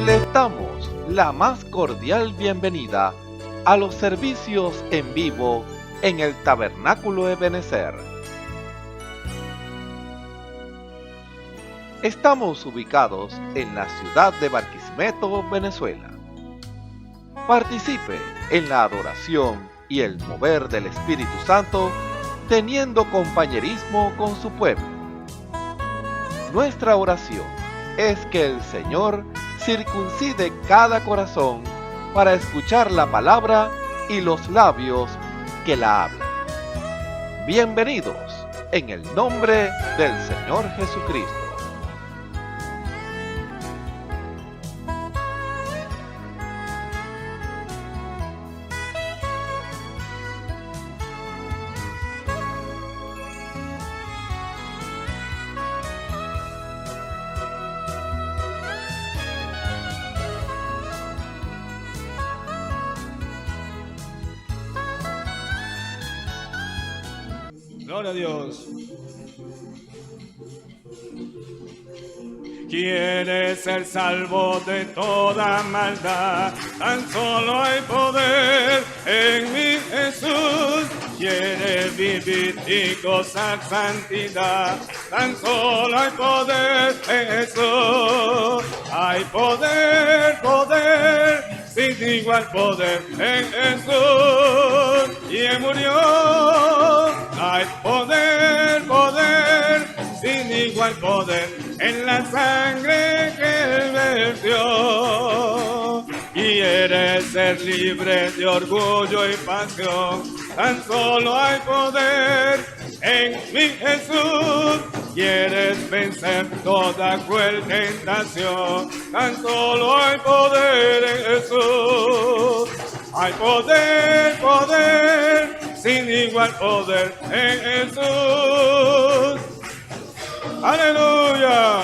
Les damos la más cordial bienvenida a los servicios en vivo en el Tabernáculo Ebenezer. Estamos ubicados en la ciudad de Barquisimeto, Venezuela. Participe en la adoración y el mover del Espíritu Santo, teniendo compañerismo con su pueblo. Nuestra oración es que el Señor circuncide cada corazón para escuchar la palabra y los labios que la hablan. Bienvenidos en el nombre del Señor Jesucristo. Gloria a Dios. Quieres ser salvo de toda maldad, tan solo hay poder en mi Jesús. Quieres vivir y gozar santidad, tan solo hay poder en Jesús. Hay poder, poder, sin igual poder en Jesús. Y Él murió. Hay poder, poder, sin igual poder en la sangre que Él vertió. Quieres ser libre de orgullo y pasión, tan solo hay poder en mi Jesús. Quieres vencer toda cruel tentación, tan solo hay poder en Jesús. Hay poder, poder, sin igual poder en Jesús. ¡Aleluya!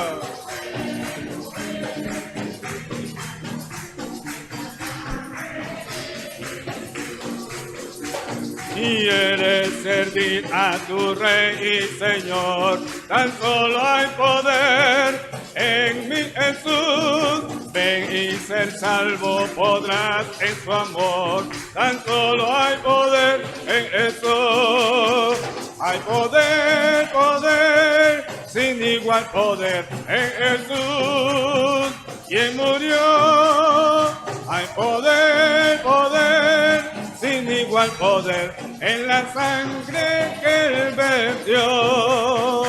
Quieres servir a tu Rey y Señor, tan solo hay poder en mi Jesús. Ven y ser salvo podrás en su amor, tan solo hay poder en Jesús. Hay poder, poder, sin igual poder en Jesús. Quien murió, hay poder, poder, sin igual poder en la sangre que Él vertió.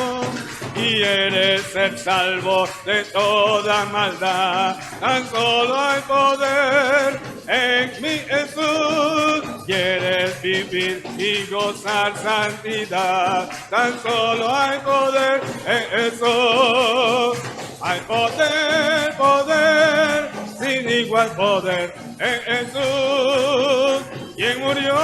Quieres ser salvo de toda maldad, tan solo hay poder en mi Jesús. Quieres vivir y gozar santidad, tan solo hay poder en Jesús. Hay poder, poder, sin igual poder en Jesús. Quien murió.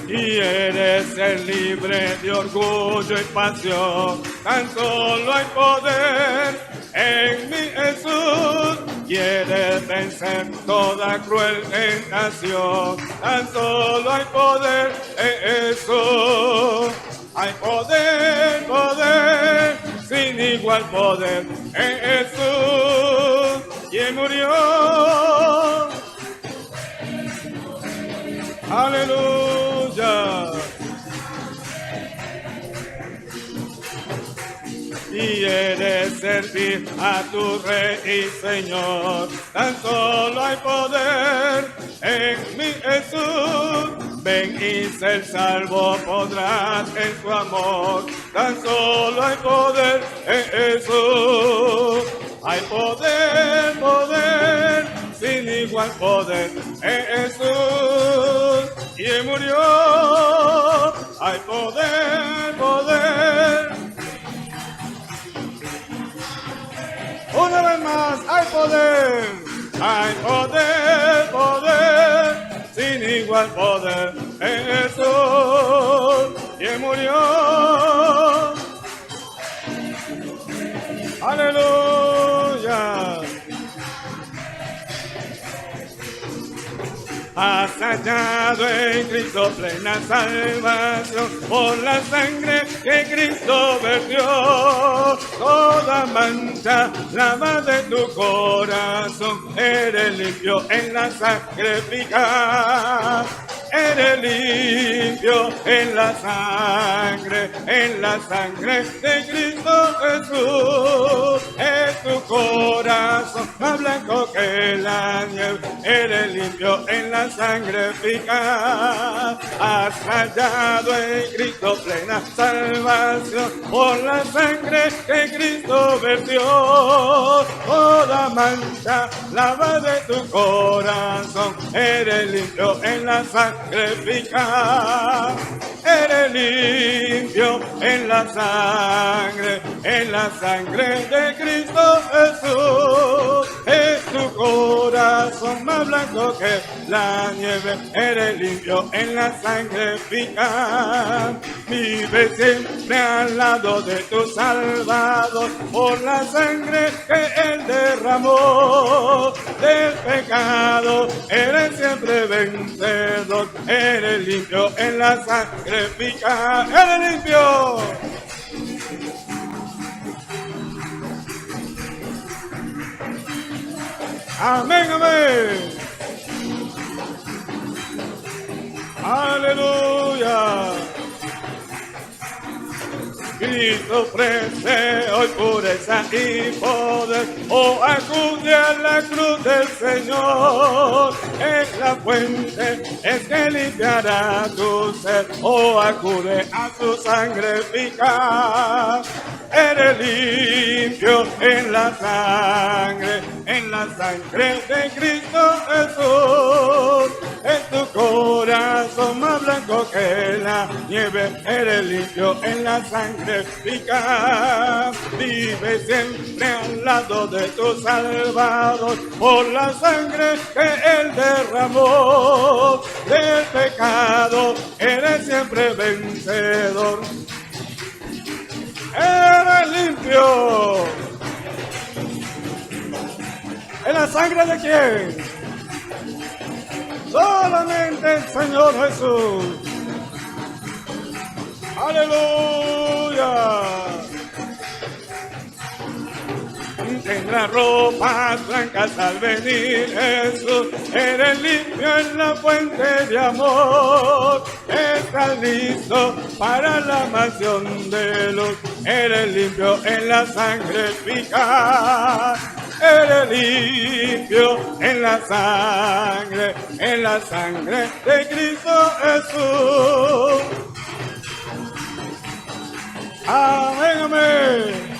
Quieres ser libre de orgullo y pasión, tan solo hay poder en mi Jesús. Quieres vencer toda cruel tentación, tan solo hay poder en Jesús. Hay poder, poder, sin igual poder en Jesús. Quien murió. Aleluya. Quieres servir a tu Rey y Señor, tan solo hay poder en mi Jesús. Ven y ser salvo podrás en su amor, tan solo hay poder en Jesús. Hay poder, poder, sin igual poder en Jesús. Quien murió. Hay poder, poder. Una vez más, hay poder. Hay poder, poder, sin igual poder en Jesús. Quien murió. Aleluya. Has hallado en Cristo plena salvación, por la sangre que Cristo vertió. Toda mancha lava de tu corazón, eres limpio en la sangre eficaz. Eres limpio en la sangre de Cristo Jesús. Es tu corazón más blanco que la nieve, eres limpio en la sangre eficaz. Has hallado en Cristo plena salvación, por la sangre que Cristo vertió. Toda mancha lava de tu corazón, eres limpio en la sangre eficaz. Eres limpio en la sangre de Cristo Jesús. Es tu corazón más blanco que la nieve, eres limpio en la sangre eficaz. Vive siempre al lado de tu Salvador, por la sangre que Él derramó. Del pecado eres siempre vencedor, eres limpio en la sangre eficaz. Eres limpio. Amén, amén. Aleluya. Cristo ofrece hoy pureza y poder. Oh, acude a la cruz del Señor. Es la fuente, es que limpiará tu ser. Oh, acude a su sangre eficaz. Eres limpio en la sangre de Cristo Jesús. Es tu corazón más blanco que la nieve, eres limpio en la sangre eficaz. Vive siempre al lado de tu Salvador, por la sangre que Él derramó. Del pecado eres siempre vencedor, eres limpio. ¿En la sangre de quién? Solamente el Señor Jesús. Aleluya. Tendrás ropas blancas al venir Jesús. Eres limpio en la fuente de amor. Estás listo para la mansión de luz. Eres limpio en la sangre eficaz. Eres limpio en la sangre de Cristo Jesús. Amén, amén.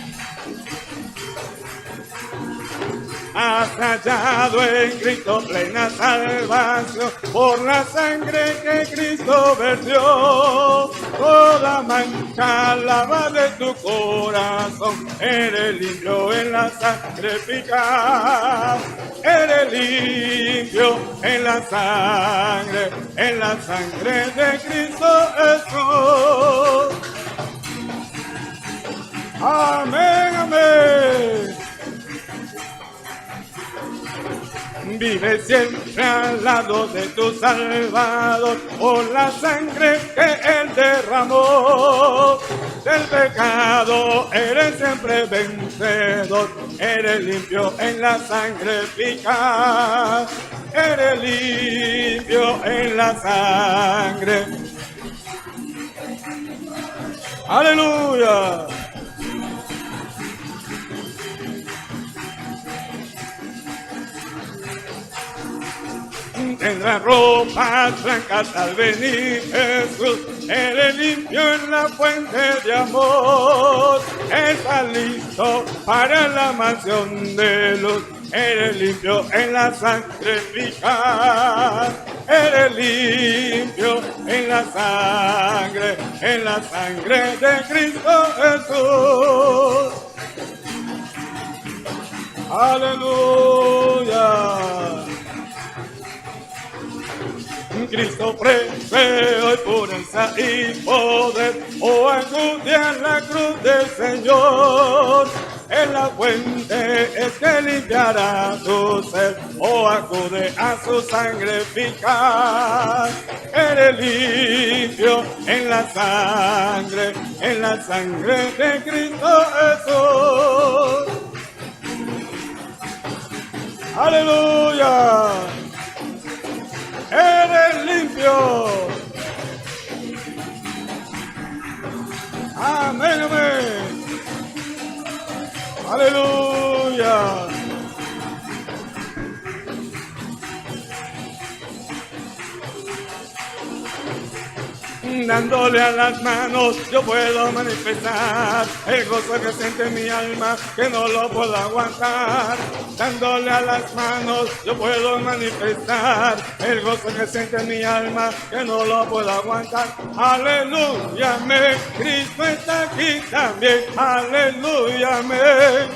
Has hallado en Cristo plena salvación, por la sangre que Cristo vertió. Toda mancha lava de tu corazón, eres limpio en la sangre eficaz. Eres limpio en la sangre de Cristo Jesús. Amén, amén. Vive siempre al lado de tu Salvador, por la sangre que Él derramó. Del pecado eres siempre vencedor, eres limpio en la sangre eficaz. Eres limpio en la sangre. Aleluya. Tendrás ropas blancas al venir Jesús. Eres limpio en la fuente de amor. Estás listo para la mansión de luz. Eres limpio en la sangre eficaz. Eres limpio en la sangre de Cristo Jesús. Aleluya. Cristo ofrece hoy pureza y poder. Oh, acude a la cruz del Señor. en la fuente es que limpiará tu sed, o acude a su sangre eficaz. Eres limpio en la sangre de Cristo Jesús. Aleluya. Eres limpio. Amén, amén. Aleluya. Dándole a las manos yo puedo manifestar el gozo que siente mi alma, que no lo puedo aguantar. Dándole a las manos yo puedo manifestar el gozo que siente mi alma, que no lo puedo aguantar. Aleluya, amén. Cristo está aquí también. Aleluya, amén.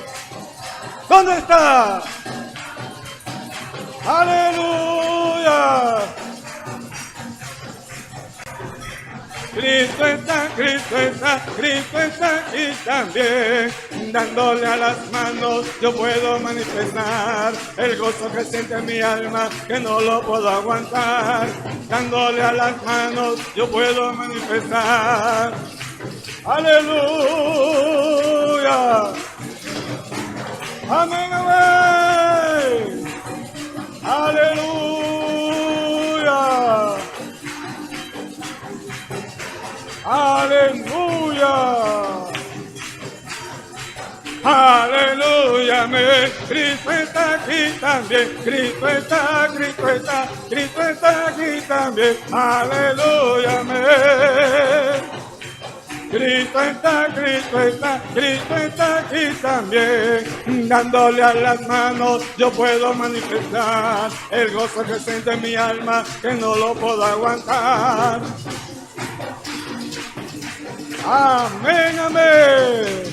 ¿Dónde está? Aleluya. Cristo está aquí también. Dándole a las manos yo puedo manifestar el gozo que siente mi alma, que no lo puedo aguantar. Dándole a las manos yo puedo manifestar. Aleluya. Amén, amén. Aleluya. Aleluya. Aleluya, amén. Cristo está aquí también. Cristo está aquí también. Aleluya, amén. Cristo está aquí también. Dándole a las manos yo puedo manifestar el gozo que siente mi alma, que no lo puedo aguantar. Amén, amén.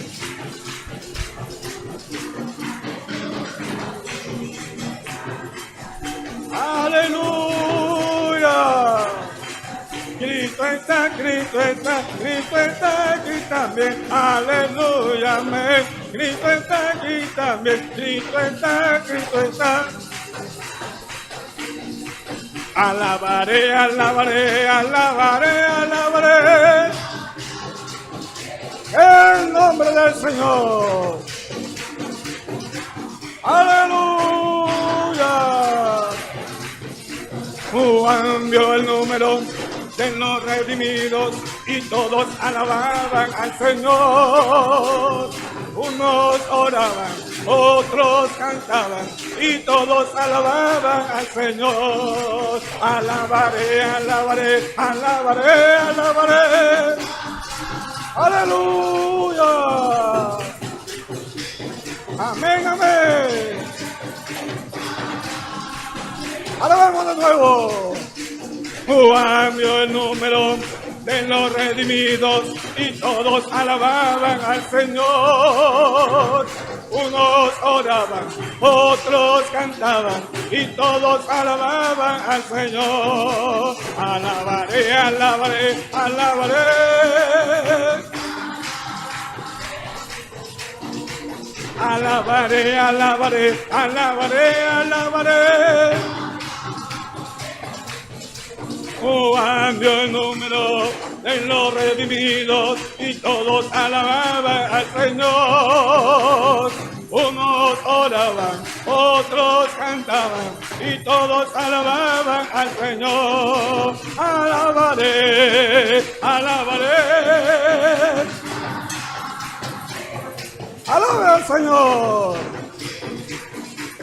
Aleluya. Cristo está aquí también. Aleluya, amén. Cristo está aquí también. Cristo está. Alabaré, alabaré, alabaré, alabaré el nombre del Señor. Aleluya. Juan vio el número de los redimidos y todos alababan al Señor. Unos oraban, otros cantaban y todos alababan al Señor. Alabaré, alabaré, alabaré, alabaré. Aleluya. Amén, amén. Alabamos de nuevo. Juan vio el número de los redimidos y todos alababan al Señor. Unos oraban, otros cantaban y todos alababan al Señor. Alabaré, alabaré, alabaré. Alabaré, alabaré, alabaré, alabaré. Juan vio el número de los redimidos y todos alababan al Señor. Unos oraban, otros cantaban y todos alababan al Señor. Alabaré, alabaré. Alabe al Señor.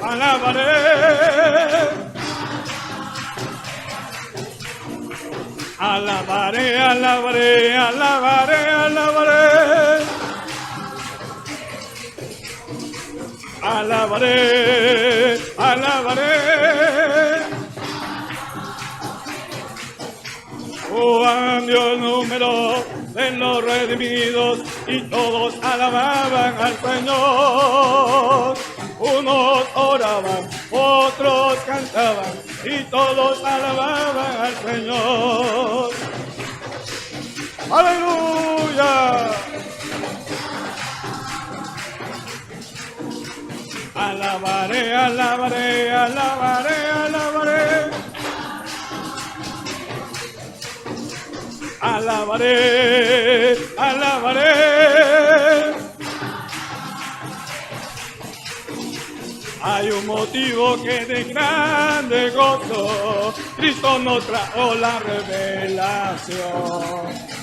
Alabaré. Alabaré, alabaré, alabaré, alabaré. Alabaré, alabaré. Juan vio el número de los redimidos y todos alababan al Señor. Unos oraban, otros cantaban y todos alababan al Señor. Aleluya. alabaré, alabaré, alabaré, alabaré. Alabaré, alabaré. Hay un motivo que de grande gozo, Cristo nos trajo la revelación,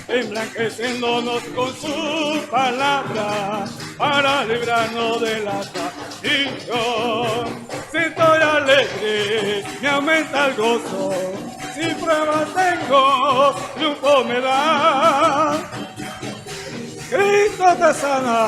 emblanqueciéndonos con su palabra, para librarnos de la traición. Si estoy alegre, me aumenta el gozo, si pruebas tengo, triunfo me da. Cristo te sana.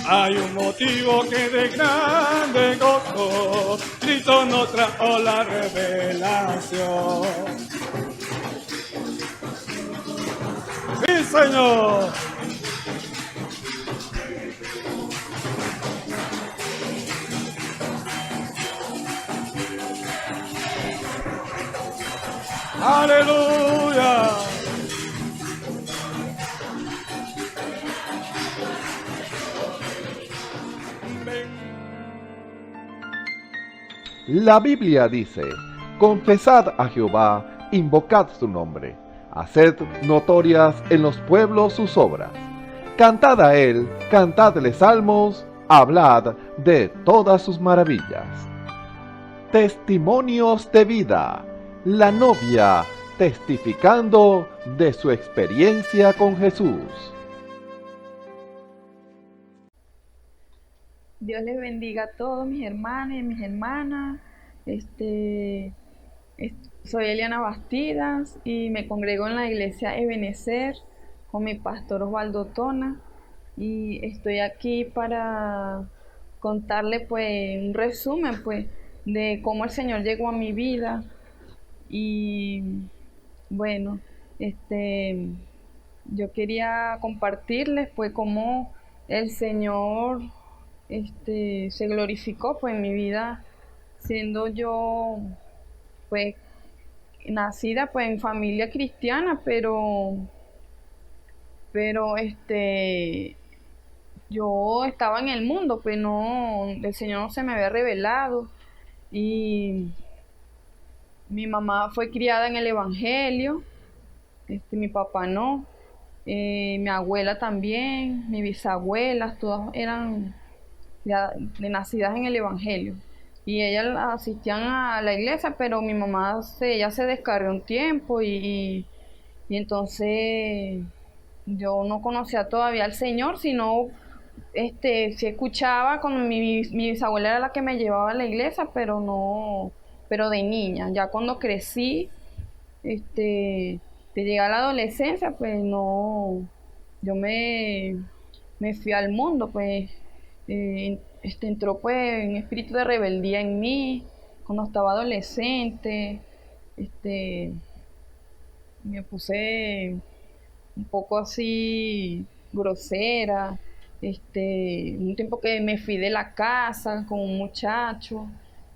Hay un motivo que de grande gozo, Cristo nos trajo la revelación. ¡Sí, Señor! ¡Aleluya! La Biblia dice: confesad a Jehová, invocad su nombre, haced notorias en los pueblos sus obras. Cantad a él, cantadle salmos, hablad de todas sus maravillas. Testimonios de vida. La novia testificando de su experiencia con Jesús. Dios les bendiga a todos mis hermanos y mis hermanas. Soy Eliana Bastidas y me congrego en la iglesia Ebenecer con mi pastor Osvaldo Tona, y estoy aquí para contarle pues un resumen pues de cómo el Señor llegó a mi vida. Y bueno, yo quería compartirles pues cómo el Señor se glorificó pues en mi vida, siendo yo pues nacida pues en familia cristiana, pero yo estaba en el mundo, pues no, el Señor no se me había revelado. Y mi mamá fue criada en el Evangelio, mi papá no, mi abuela también, mis bisabuelas, todas eran de nacidas en el Evangelio, y ellas asistían a la iglesia, pero mi mamá ella se descarrió un tiempo y entonces yo no conocía todavía al Señor, sino sí escuchaba con mi bisabuela, era la que me llevaba a la iglesia, pero de niña. Ya cuando crecí, de llegar a la adolescencia, pues no, yo me fui al mundo, pues entró pues un espíritu de rebeldía en mí cuando estaba adolescente. Me puse un poco así grosera, un tiempo que me fui de la casa con un muchacho,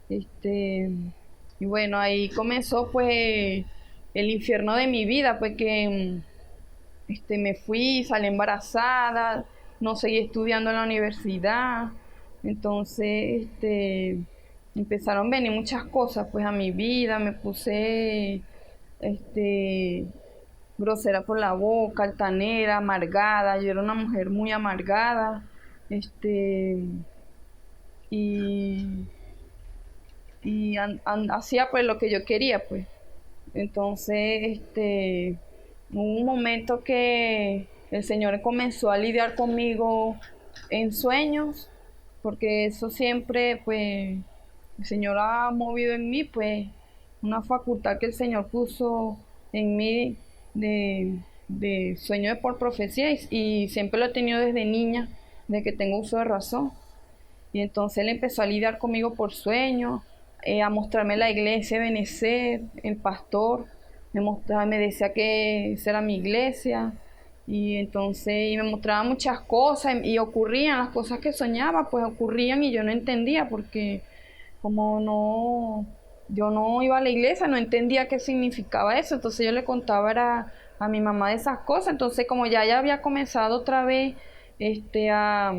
y bueno, ahí comenzó pues el infierno de mi vida, pues que me fui, salí embarazada, no seguí estudiando en la universidad. Entonces empezaron a venir muchas cosas pues a mi vida. Me puse grosera por la boca, altanera, amargada. Yo era una mujer muy amargada, y hacía pues lo que yo quería pues. Entonces hubo un momento que el Señor comenzó a lidiar conmigo en sueños, porque eso siempre pues el Señor ha movido en mí pues una facultad que el Señor puso en mí de sueño por profecía, y siempre lo he tenido desde niña, desde que tengo uso de razón. Y entonces Él empezó a lidiar conmigo por sueños, a mostrarme la iglesia, Ebenecer, el pastor, me decía que esa era mi iglesia, y entonces me mostraba muchas cosas, y ocurrían las cosas que soñaba, pues ocurrían, y yo no entendía, porque como yo no iba a la iglesia, no entendía qué significaba eso. Entonces yo le contaba a mi mamá de esas cosas. Entonces como ya había comenzado otra vez a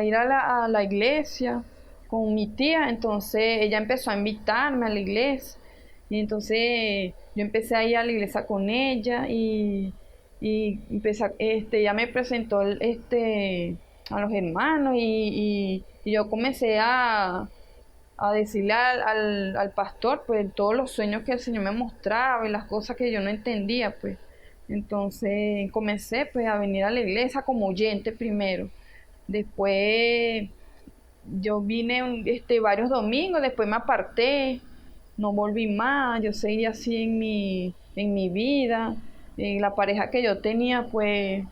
ir a la iglesia con mi tía. Entonces ella empezó a invitarme a la iglesia y entonces yo empecé a ir a la iglesia con ella y empecé ella me presentó a los hermanos y yo comencé a decirle al pastor pues todos los sueños que el Señor me mostraba y las cosas que yo no entendía pues. Entonces comencé pues a venir a la iglesia como oyente primero. Después yo vine varios domingos, después me aparté, no volví más, yo seguí así en mi vida. La pareja que yo tenía pues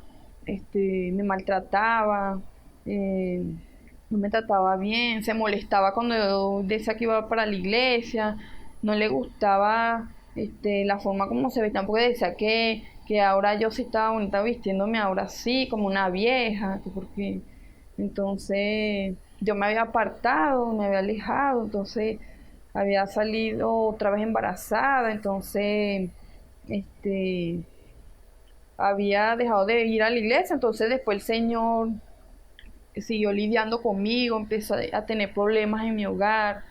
me maltrataba, eh, no me trataba bien, se molestaba cuando yo decía que iba para la iglesia, no le gustaba la forma como se vestía, porque decía que ahora yo sí estaba bonita vistiéndome ahora sí, como una vieja, que porque entonces yo me había apartado, me había alejado, entonces había salido otra vez embarazada, entonces había dejado de ir a la iglesia, entonces después el Señor siguió lidiando conmigo, empezó a tener problemas en mi hogar,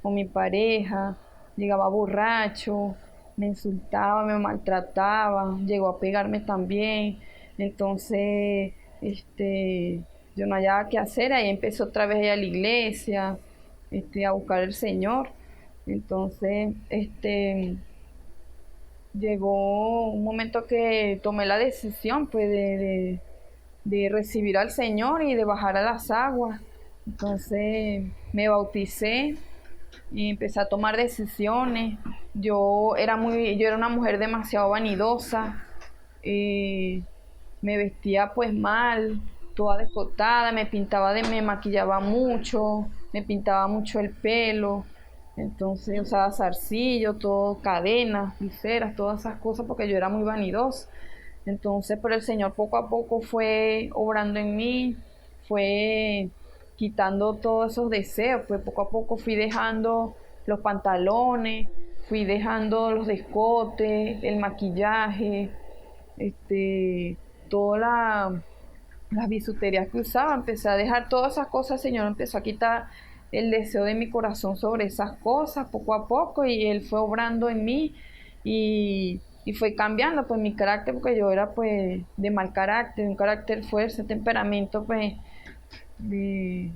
con mi pareja, llegaba borracho, me insultaba, me maltrataba, llegó a pegarme también, entonces yo no hallaba qué hacer, ahí empezó otra vez a ir a la iglesia, a buscar al Señor, entonces llegó un momento que tomé la decisión pues de recibir al Señor y de bajar a las aguas. Entonces me bauticé y empecé a tomar decisiones. Yo era una mujer demasiado vanidosa, me vestía pues mal, toda descotada, me maquillaba mucho, me pintaba mucho el pelo, entonces usaba zarcillo, todo, cadenas, pulseras, todas esas cosas porque yo era muy vanidosa. Entonces, pero el Señor poco a poco fue obrando en mí, fue quitando todos esos deseos, pues poco a poco fui dejando los pantalones, fui dejando los escotes, el maquillaje, todas las bisuterías que usaba, empecé a dejar todas esas cosas, el Señor empezó a quitar el deseo de mi corazón sobre esas cosas poco a poco y Él fue obrando en mí y fue cambiando pues mi carácter porque yo era pues de mal carácter, un carácter fuerte, temperamento pues de,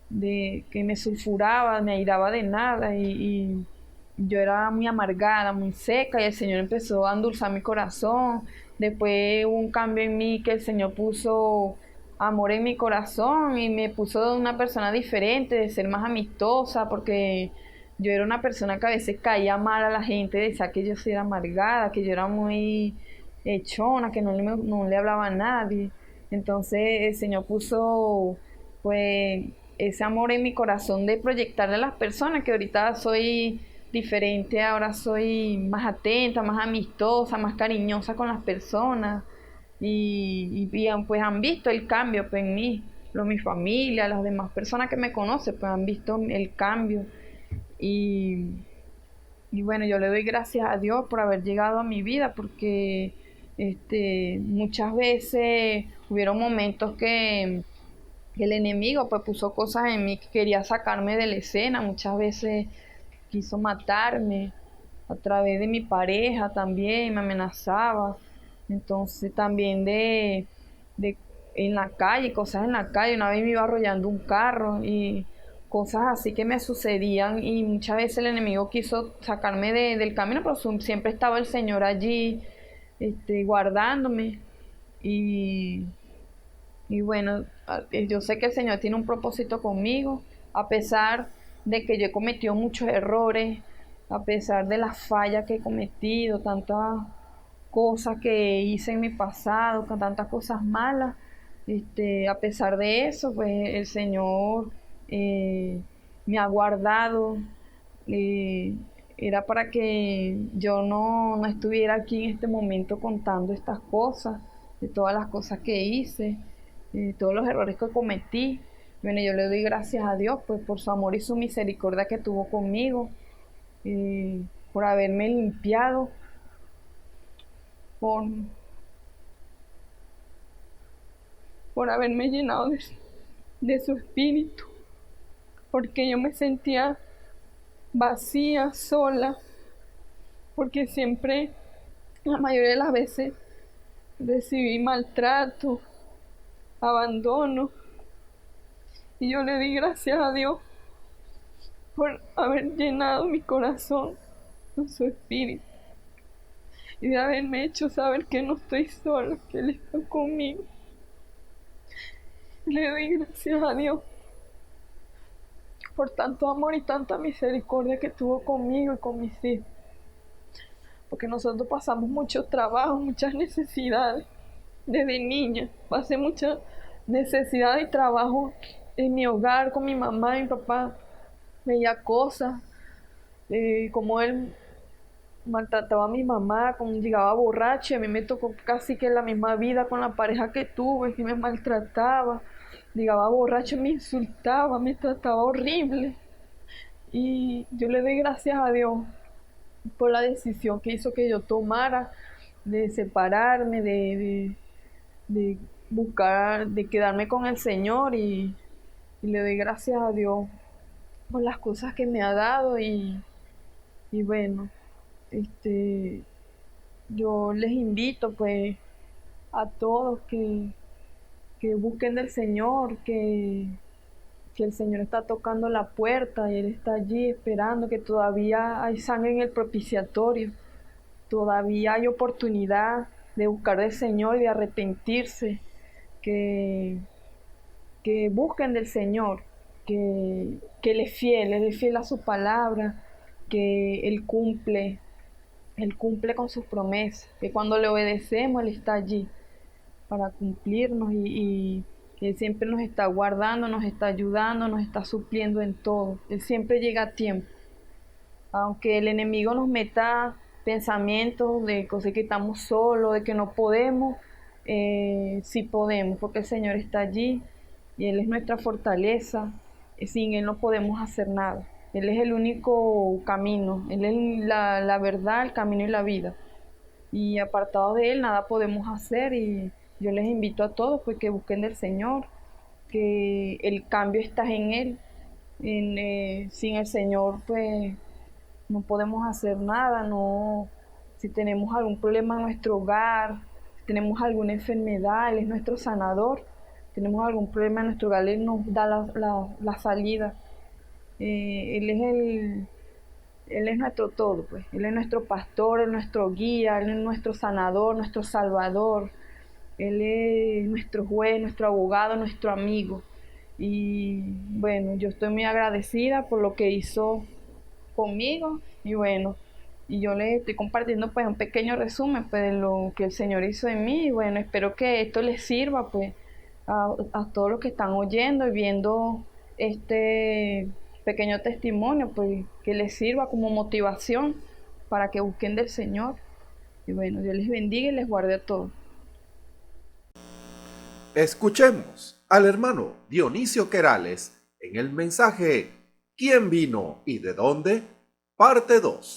de que me sulfuraba, me airaba de nada y yo era muy amargada, muy seca y el Señor empezó a endulzar mi corazón. Después hubo un cambio en mí que el Señor puso amor en mi corazón y me puso de una persona diferente, de ser más amistosa, porque yo era una persona que a veces caía mal a la gente, decía que yo sí era amargada, que yo era muy echona, que no le hablaba a nadie. Entonces el Señor puso pues ese amor en mi corazón de proyectarle a las personas, que ahorita soy diferente, ahora soy más atenta, más amistosa, más cariñosa con las personas pues han visto el cambio pues, en mí, mi familia, las demás personas que me conocen pues han visto el cambio y, y bueno, yo le doy gracias a Dios por haber llegado a mi vida porque muchas veces hubieron momentos que el enemigo pues puso cosas en mí que quería sacarme de la escena, muchas veces quiso matarme a través de mi pareja también, me amenazaba, entonces también de en la calle, cosas en la calle, una vez me iba arrollando un carro y cosas así que me sucedían y muchas veces el enemigo quiso sacarme del camino, pero siempre estaba el Señor allí, guardándome y y bueno, yo sé que el Señor tiene un propósito conmigo, a pesar de que yo he cometido muchos errores, a pesar de las fallas que he cometido, tantas cosas que hice en mi pasado, con tantas cosas malas, a pesar de eso, pues el Señor me ha guardado, eh, era para que yo no estuviera aquí en este momento contando estas cosas, de todas las cosas que hice, todos los errores que cometí. Bueno, yo le doy gracias a Dios pues por su amor y su misericordia que tuvo conmigo, por haberme limpiado, por, por haberme llenado de su espíritu, porque yo me sentía vacía, sola, porque siempre, la mayoría de las veces, recibí maltrato, abandono, y yo le di gracias a Dios por haber llenado mi corazón con su espíritu y de haberme hecho saber que no estoy sola, que Él está conmigo. Le doy gracias a Dios por tanto amor y tanta misericordia que tuvo conmigo y con mis hijos, porque nosotros pasamos mucho trabajo, muchas necesidades. Desde niña pasé mucha necesidad y trabajo en mi hogar con mi mamá y mi papá. Veía cosas, como él maltrataba a mi mamá, como llegaba borracho, y a mí me tocó casi que la misma vida con la pareja que tuve, que me maltrataba, llegaba borracho, me insultaba, me trataba horrible. Y yo le doy gracias a Dios por la decisión que hizo que yo tomara de separarme, de buscar, de quedarme con el Señor, y le doy gracias a Dios por las cosas que me ha dado. Y bueno, yo les invito pues a todos que busquen del Señor, que el Señor está tocando la puerta y Él está allí esperando, que todavía hay sangre en el propiciatorio, todavía hay oportunidad de buscar del Señor y de arrepentirse, que busquen del Señor, que Él es fiel a su palabra, que Él cumple con sus promesas, que cuando le obedecemos Él está allí para cumplirnos, y Él siempre nos está guardando, nos está ayudando, nos está supliendo en todo. Él siempre llega a tiempo. Aunque el enemigo nos meta pensamientos de cosas que estamos solos, de que no podemos, sí podemos, porque el Señor está allí y Él es nuestra fortaleza. Sin Él no podemos hacer nada. Él es el único camino, Él es la verdad, el camino y la vida. Y apartados de Él nada podemos hacer, y yo les invito a todos pues que busquen del Señor, que el cambio está en Él. Sin el Señor pues no podemos hacer nada. No, si tenemos algún problema en nuestro hogar, si tenemos alguna enfermedad, Él es nuestro sanador. Tenemos algún problema en nuestro hogar, Él nos da la salida. Él es nuestro todo, pues. Él es nuestro pastor, Él es nuestro guía, Él es nuestro sanador, nuestro salvador. Él es nuestro juez, nuestro abogado, nuestro amigo. Y bueno, yo estoy muy agradecida por lo que hizo conmigo. Y bueno, y yo les estoy compartiendo pues un pequeño resumen pues de lo que el Señor hizo en mí. Y bueno, espero que esto les sirva pues a todos los que están oyendo y viendo este pequeño testimonio, pues que les sirva como motivación para que busquen del Señor. Y bueno, Dios les bendiga y les guarde a todos. Escuchemos al hermano Dionisio Querales en el mensaje ¿Quién vino y de dónde? Parte 2.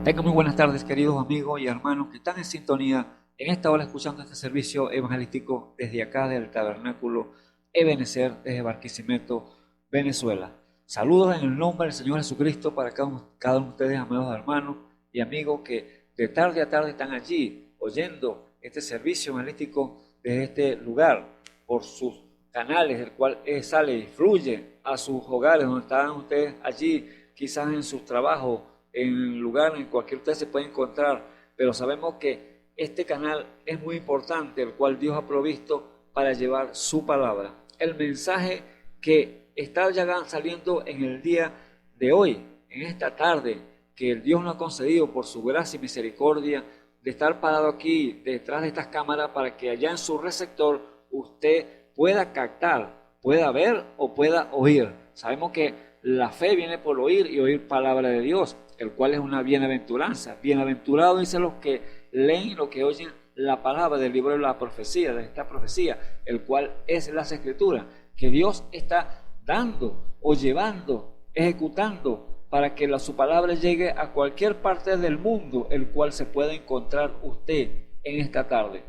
Tengan muy buenas tardes, queridos amigos y hermanos que están en sintonía en esta hora escuchando este servicio evangelístico desde acá del Tabernáculo Ebenecer desde Barquisimeto, Venezuela. Saludos en el nombre del Señor Jesucristo para cada uno de ustedes, amados hermanos y amigos que de tarde a tarde están allí oyendo este servicio evangelístico desde este lugar por sus canales, el cual sale y fluye a sus hogares donde están ustedes allí, quizás en sus trabajos, en el lugar en cualquier usted se puede encontrar, pero sabemos que este canal es muy importante, el cual Dios ha provisto para llevar su palabra. El mensaje que está ya saliendo en el día de hoy, en esta tarde, que el Dios nos ha concedido por su gracia y misericordia de estar parado aquí detrás de estas cámaras para que allá en su receptor usted pueda captar, pueda ver o pueda oír. Sabemos que la fe viene por oír y oír palabra de Dios, el cual es una bienaventuranza. Bienaventurados dicen los que leen y los que oyen la palabra del libro de la profecía, de esta profecía, el cual es las escrituras, que Dios está dando o llevando, ejecutando, para que su palabra llegue a cualquier parte del mundo, el cual se pueda encontrar usted en esta tarde.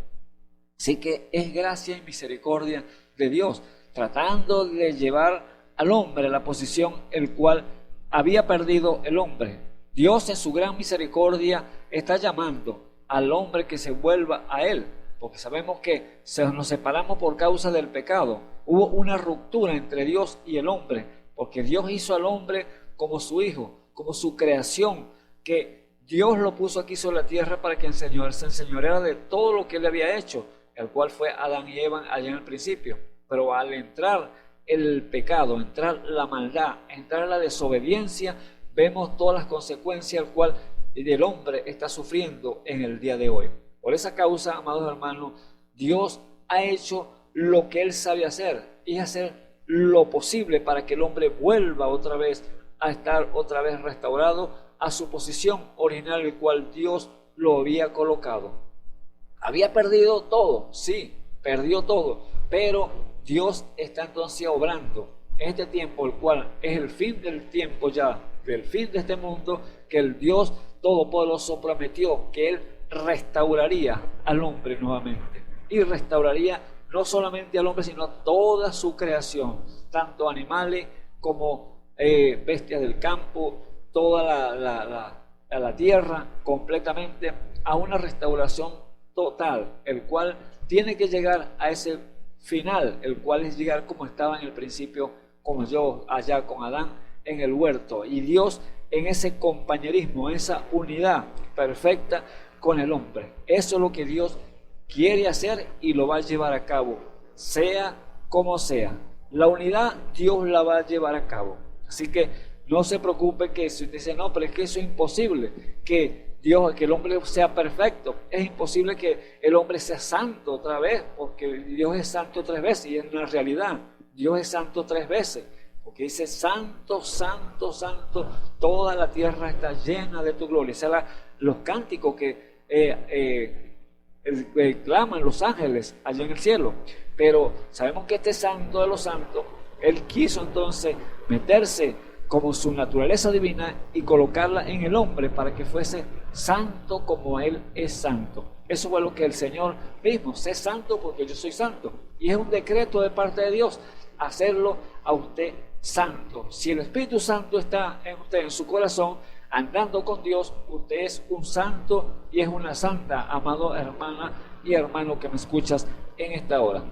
Así que es gracia y misericordia de Dios, tratando de llevar al hombre a la posición el cual había perdido el hombre. Dios en su gran misericordia está llamando al hombre que se vuelva a Él, porque sabemos que nos separamos por causa del pecado. Hubo una ruptura entre Dios y el hombre, porque Dios hizo al hombre como su hijo, como su creación, que Dios lo puso aquí sobre la tierra para que se enseñoreara de todo lo que Él había hecho, el cual fue Adán y Eva allá en el principio. Pero al entrar el pecado, entrar la maldad, entrar la desobediencia, vemos todas las consecuencias al cual el hombre está sufriendo en el día de hoy. Por esa causa, amados hermanos, Dios ha hecho lo que Él sabe hacer, y hacer lo posible para que el hombre vuelva otra vez a estar otra vez restaurado a su posición original, el cual Dios lo había colocado. Había perdido todo, sí, perdió todo, pero Dios está entonces obrando en este tiempo, el cual es el fin del tiempo ya, del fin de este mundo, que el Dios Todopoderoso prometió que Él restauraría al hombre nuevamente, y restauraría no solamente al hombre, sino a toda su creación, tanto animales como bestias del campo, toda la tierra, completamente a una restauración total, el cual tiene que llegar a ese final, el cual es llegar como estaba en el principio, como yo allá con Adán en el huerto, y Dios en ese compañerismo, esa unidad perfecta con el hombre. Eso es lo que Dios quiere hacer y lo va a llevar a cabo, sea como sea. La unidad Dios la va a llevar a cabo. Así que no se preocupe que si usted dice, no, pero es que eso es imposible, que el hombre sea perfecto. Es imposible que el hombre sea santo otra vez, porque Dios es santo 3 veces, y es una realidad. Dios es santo 3 veces, porque dice, santo, santo, santo, toda la tierra está llena de tu gloria. Esos son los cánticos que claman los ángeles allá en el cielo. Pero sabemos que este santo de los santos, Él quiso entonces meterse como su naturaleza divina y colocarla en el hombre para que fuese santo como Él es santo. Eso fue lo que el Señor mismo, sé santo porque yo soy santo. Y es un decreto de parte de Dios, hacerlo a usted santo. Si el Espíritu Santo está en usted, en su corazón, andando con Dios, usted es un santo y es una santa, amado hermana y hermano que me escuchas en esta hora.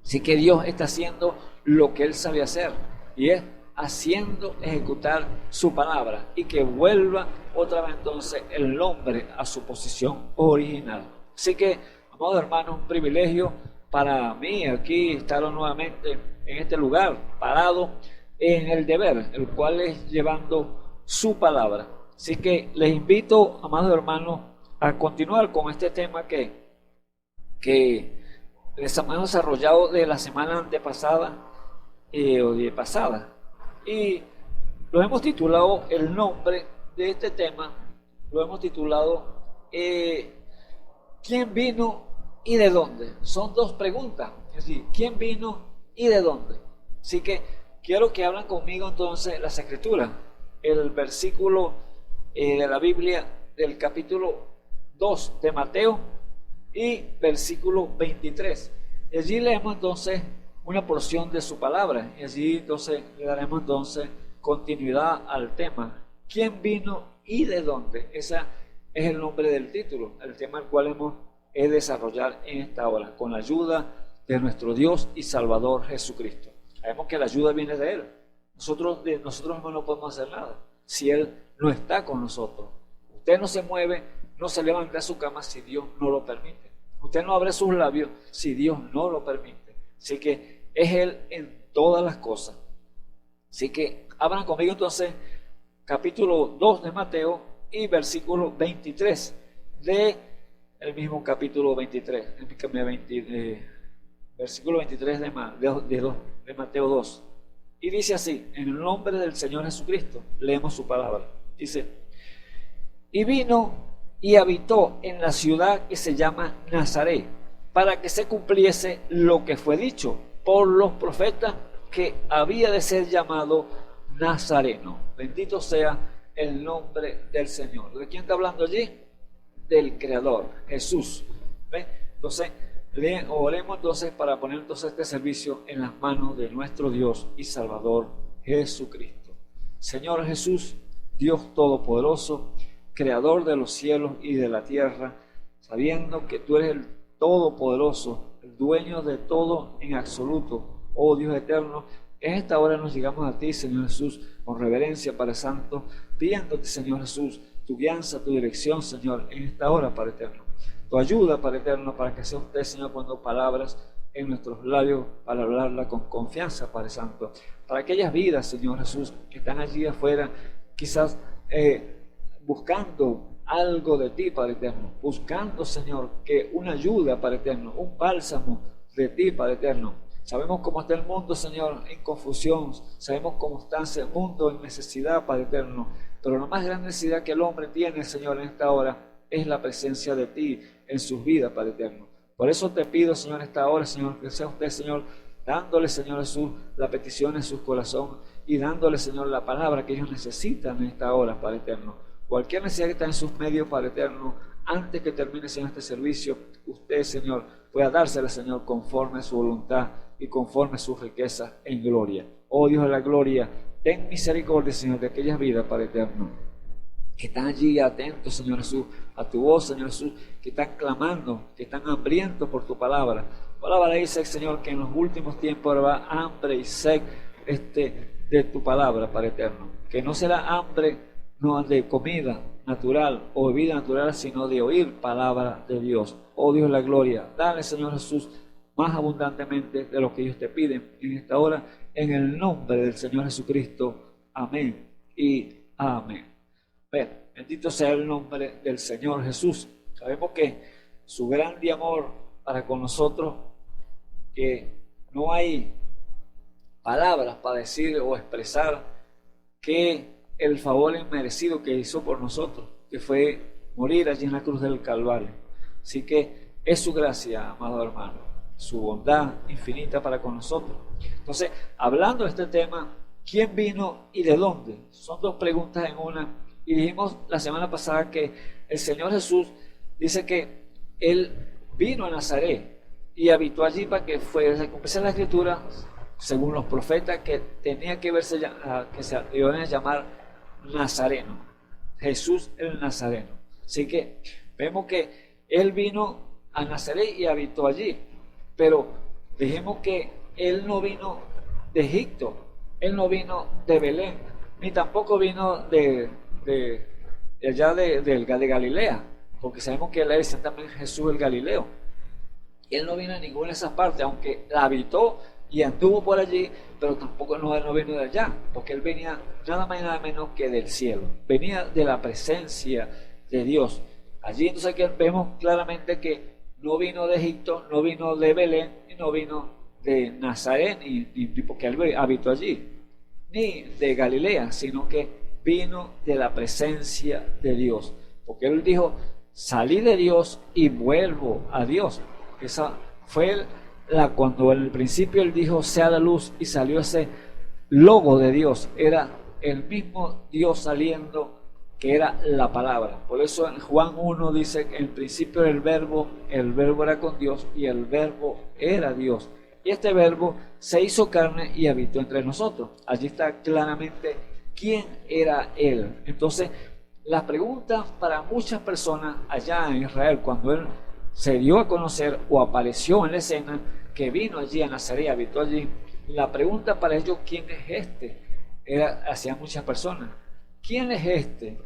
Así que Dios está haciendo lo que Él sabe hacer, y es haciendo ejecutar su palabra, y que vuelva otra vez entonces el hombre a su posición original. Así que, amados hermanos, un privilegio para mí aquí estar nuevamente en este lugar, parado en el deber, el cual es llevando su palabra. Así que les invito, amados hermanos, a continuar con este tema que les hemos desarrollado de la semana antepasada o de pasada, y lo hemos titulado, el nombre de este tema lo hemos titulado ¿quién vino y de dónde? Son 2 preguntas, es decir, ¿quién vino y de dónde? Así que quiero que hablen conmigo entonces las escrituras, el versículo de la Biblia del capítulo 2 de Mateo y versículo 23. Y allí leemos entonces una porción de su palabra, y allí entonces le daremos entonces continuidad al tema, ¿quién vino y de dónde? Ese es el nombre del título, el tema al cual hemos de desarrollar en esta hora, con la ayuda de nuestro Dios y Salvador Jesucristo. Sabemos que la ayuda viene de Él. Nosotros mismos no podemos hacer nada si Él no está con nosotros. Usted no se mueve, no se levanta de su cama si Dios no lo permite. Usted no abre sus labios si Dios no lo permite. Así que es Él en todas las cosas. Así que abran conmigo entonces capítulo 2 de Mateo y versículo 23 de el mismo capítulo 23, versículo 23 de Mateo 2. Y dice así, en el nombre del Señor Jesucristo, leemos su palabra. Dice, y vino y habitó en la ciudad que se llama Nazaret, para que se cumpliese lo que fue dicho por los profetas, que había de ser llamado Nazareno. Bendito sea el nombre del Señor. ¿De quién está hablando allí? Del Creador, Jesús. ¿Ve? Entonces, Oremos entonces para poner entonces este servicio en las manos de nuestro Dios y Salvador Jesucristo. Señor Jesús, Dios Todopoderoso, Creador de los cielos y de la tierra, sabiendo que tú eres el Todopoderoso, el dueño de todo en absoluto, oh Dios eterno, en esta hora nos llegamos a ti, Señor Jesús, con reverencia, Padre Santo, pidiéndote, Señor Jesús, tu guianza, tu dirección, Señor, en esta hora, Padre eterno. Tu ayuda, Padre eterno, para que sea usted, Señor, poniendo palabras en nuestros labios para hablarla con confianza, Padre Santo. Para aquellas vidas, Señor Jesús, que están allí afuera, quizás buscando algo de ti, Padre eterno, buscando, Señor, que una ayuda, Padre eterno, un bálsamo de ti, Padre eterno. Sabemos cómo está el mundo, Señor, en confusión, sabemos cómo está el mundo en necesidad, Padre eterno, pero la más gran necesidad que el hombre tiene, Señor, en esta hora, es la presencia de ti en sus vidas, Padre eterno. Por eso te pido, Señor, en esta hora, Señor, que sea usted, Señor, dándole, Señor Jesús, la petición en su corazón y dándole, Señor, la palabra que ellos necesitan en esta hora, Padre eterno. Cualquier necesidad que está en sus medios, Padre eterno, antes que termine, Señor, este servicio, usted, Señor, pueda dársela, Señor, conforme a su voluntad y conforme a sus riquezas en gloria. Oh Dios de la gloria, ten misericordia, Señor, de aquellas vidas, Padre eterno, que están allí atentos, Señor Jesús, a tu voz, Señor Jesús, que están clamando, que están hambrientos por tu palabra. Tu palabra dice, Señor, que en los últimos tiempos habrá hambre y sed de tu palabra, Padre eterno. Que no será hambre no de comida natural o bebida natural, sino de oír palabra de Dios. Oh Dios de la gloria, dale, Señor Jesús, más abundantemente de lo que ellos te piden en esta hora, en el nombre del Señor Jesucristo. Amén y amén. Bendito sea el nombre del Señor Jesús. Sabemos que su grande amor para con nosotros, que no hay palabras para decir o expresar que el favor inmerecido que hizo por nosotros, que fue morir allí en la cruz del Calvario. Así que es su gracia, amado hermano, su bondad infinita para con nosotros. Entonces, hablando de este tema, ¿quién vino y de dónde? Son dos preguntas en una. Y dijimos la semana pasada que el Señor Jesús dice que Él vino a Nazaret y habitó allí para que se cumpliese la escritura, según los profetas, que tenía que verse, que se iban a llamar Nazareno, Jesús el Nazareno. Así que vemos que Él vino a Nazaret y habitó allí, pero dijimos que Él no vino de Egipto, Él no vino de Belén, ni tampoco vino de allá de Galilea, porque sabemos que él es también Jesús el Galileo. Él no vino a ninguna de esas partes, aunque la habitó y anduvo por allí, pero tampoco no vino de allá, porque él venía nada más y nada menos que del cielo, venía de la presencia de Dios. Allí entonces que vemos claramente que no vino de Egipto, no vino de Belén, y no vino de Nazaret, ni porque él habitó allí, ni de Galilea, sino que vino de la presencia de Dios, porque él dijo, salí de Dios y vuelvo a Dios. Esa fue cuando en el principio él dijo, sea la luz, y salió ese logo de Dios, era el mismo Dios saliendo, que era la palabra. Por eso en Juan 1 dice que en el principio era el verbo era con Dios y el verbo era Dios. Y este verbo se hizo carne y habitó entre nosotros. Allí está claramente quién era él. Entonces, la pregunta para muchas personas allá en Israel, cuando él se dio a conocer o apareció en la escena, que vino allí a Nazaret, habitó allí, la pregunta para ellos, ¿quién es este? Era hacia muchas personas. ¿Quién es este?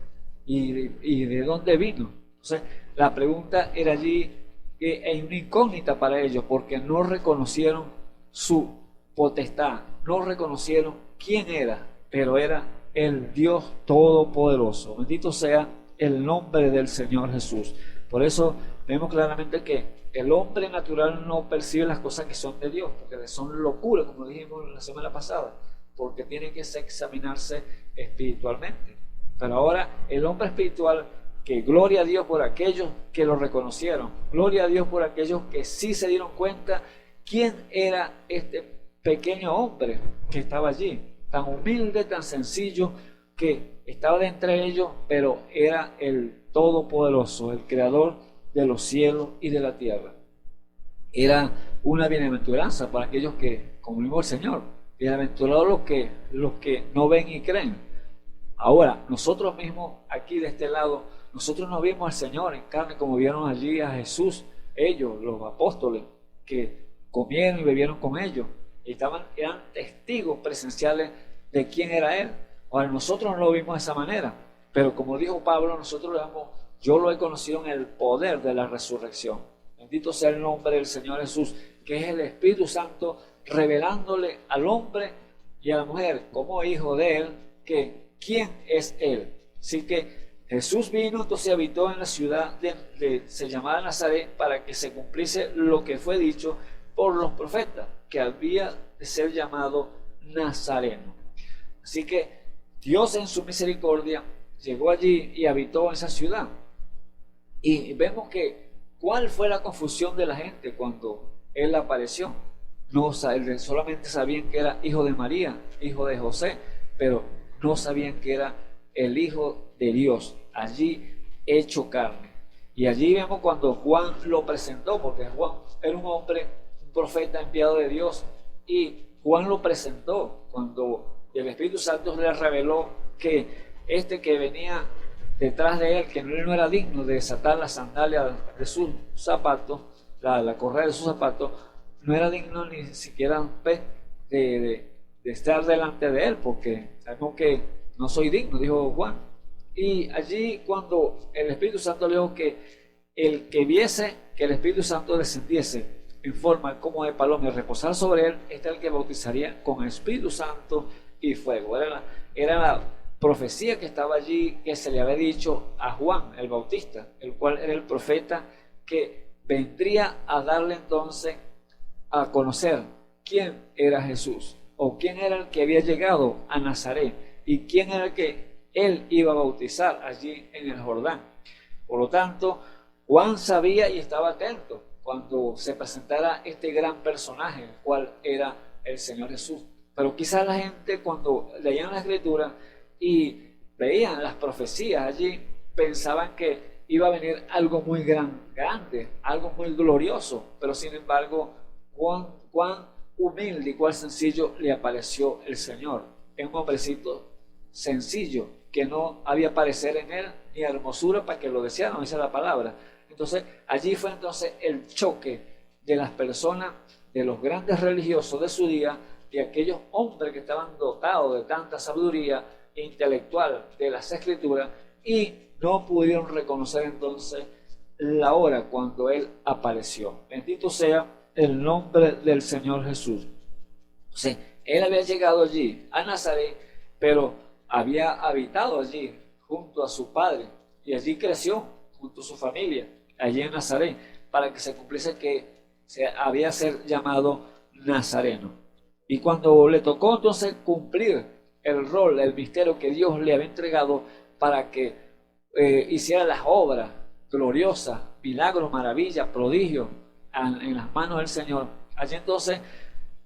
¿Y de dónde vino? Entonces, la pregunta era allí una incógnita para ellos, porque no reconocieron su potestad, no reconocieron quién era, pero era el Dios Todopoderoso. Bendito sea el nombre del Señor Jesús. Por eso vemos claramente que el hombre natural no percibe las cosas que son de Dios, porque son locuras, como dijimos la semana pasada, porque tiene que examinarse espiritualmente. Pero ahora el hombre espiritual, que gloria a Dios por aquellos que lo reconocieron, gloria a Dios por aquellos que sí se dieron cuenta quién era este pequeño hombre que estaba allí, tan humilde, tan sencillo, que estaba de entre ellos, pero era el Todopoderoso, el Creador de los cielos y de la tierra. era una bienaventuranza para aquellos que, como dijo el Señor, bienaventurados los que no ven y creen. Ahora, nosotros mismos aquí de este lado, nosotros no vimos al Señor en carne como vieron allí a Jesús, ellos, los apóstoles, que comieron y bebieron con ellos, y eran testigos presenciales de quién era Él. Ahora, nosotros no lo vimos de esa manera, pero como dijo Pablo, nosotros lo vemos, yo lo he conocido en el poder de la resurrección. Bendito sea el nombre del Señor Jesús, que es el Espíritu Santo revelándole al hombre y a la mujer como hijo de Él, que quién es Él. Así que Jesús vino, entonces habitó en la ciudad se llamaba Nazaret, para que se cumpliese lo que fue dicho por los profetas, que había de ser llamado Nazareno. Así que Dios en su misericordia llegó allí y habitó en esa ciudad. Y vemos que cuál fue la confusión de la gente cuando Él apareció. No, solamente sabían que era hijo de María, hijo de José, pero no sabían que era el Hijo de Dios, allí hecho carne. Y allí vemos cuando Juan lo presentó, porque Juan era un hombre, un profeta enviado de Dios, y Juan lo presentó cuando el Espíritu Santo le reveló que este que venía detrás de él, que él no era digno de desatar la sandalia de sus zapatos, la correa de sus zapatos, no era digno ni siquiera de estar delante de él, porque sabemos que no soy digno, dijo Juan. Y allí cuando el Espíritu Santo le dijo que el que viese que el Espíritu Santo descendiese en forma como de paloma y reposar sobre él, este es el que bautizaría con el Espíritu Santo y fuego. Era la profecía que estaba allí, que se le había dicho a Juan el Bautista, el cual era el profeta que vendría a darle entonces a conocer quién era Jesús, o quién era el que había llegado a Nazaret, y quién era el que él iba a bautizar allí en el Jordán. Por lo tanto, Juan sabía y estaba atento cuando se presentara este gran personaje, el cual era el Señor Jesús. Pero quizás la gente, cuando leían la Escritura y veían las profecías allí, pensaban que iba a venir algo muy grande, algo muy glorioso. Pero sin embargo, cuán humilde y cuán sencillo le apareció el Señor. Es un hombrecito sencillo, que no había parecer en él ni hermosura para que lo desearan, dice la palabra. Entonces allí fue entonces el choque de las personas, de los grandes religiosos de su día, de aquellos hombres que estaban dotados de tanta sabiduría intelectual de las Escrituras, y no pudieron reconocer entonces la hora cuando él apareció. Bendito sea el nombre del Señor Jesús. Entonces, él había llegado allí a Nazaret, pero había habitado allí junto a su padre, y allí creció junto a su familia, allí en Nazaret, para que se cumpliese que había ser llamado Nazareno. Y cuando le tocó entonces cumplir el rol, el misterio que Dios le había entregado para que hiciera las obras gloriosas, milagros, maravillas, prodigios en las manos del Señor, allí entonces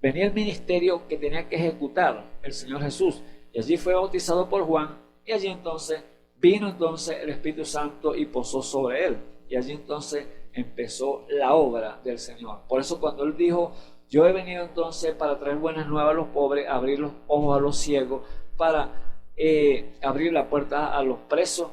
venía el ministerio que tenía que ejecutar el Señor Jesús. Y allí fue bautizado por Juan, y allí entonces vino entonces el Espíritu Santo y posó sobre él. Y allí entonces empezó la obra del Señor. Por eso cuando él dijo, yo he venido entonces para traer buenas nuevas a los pobres, abrir los ojos a los ciegos, para abrir la puerta a los presos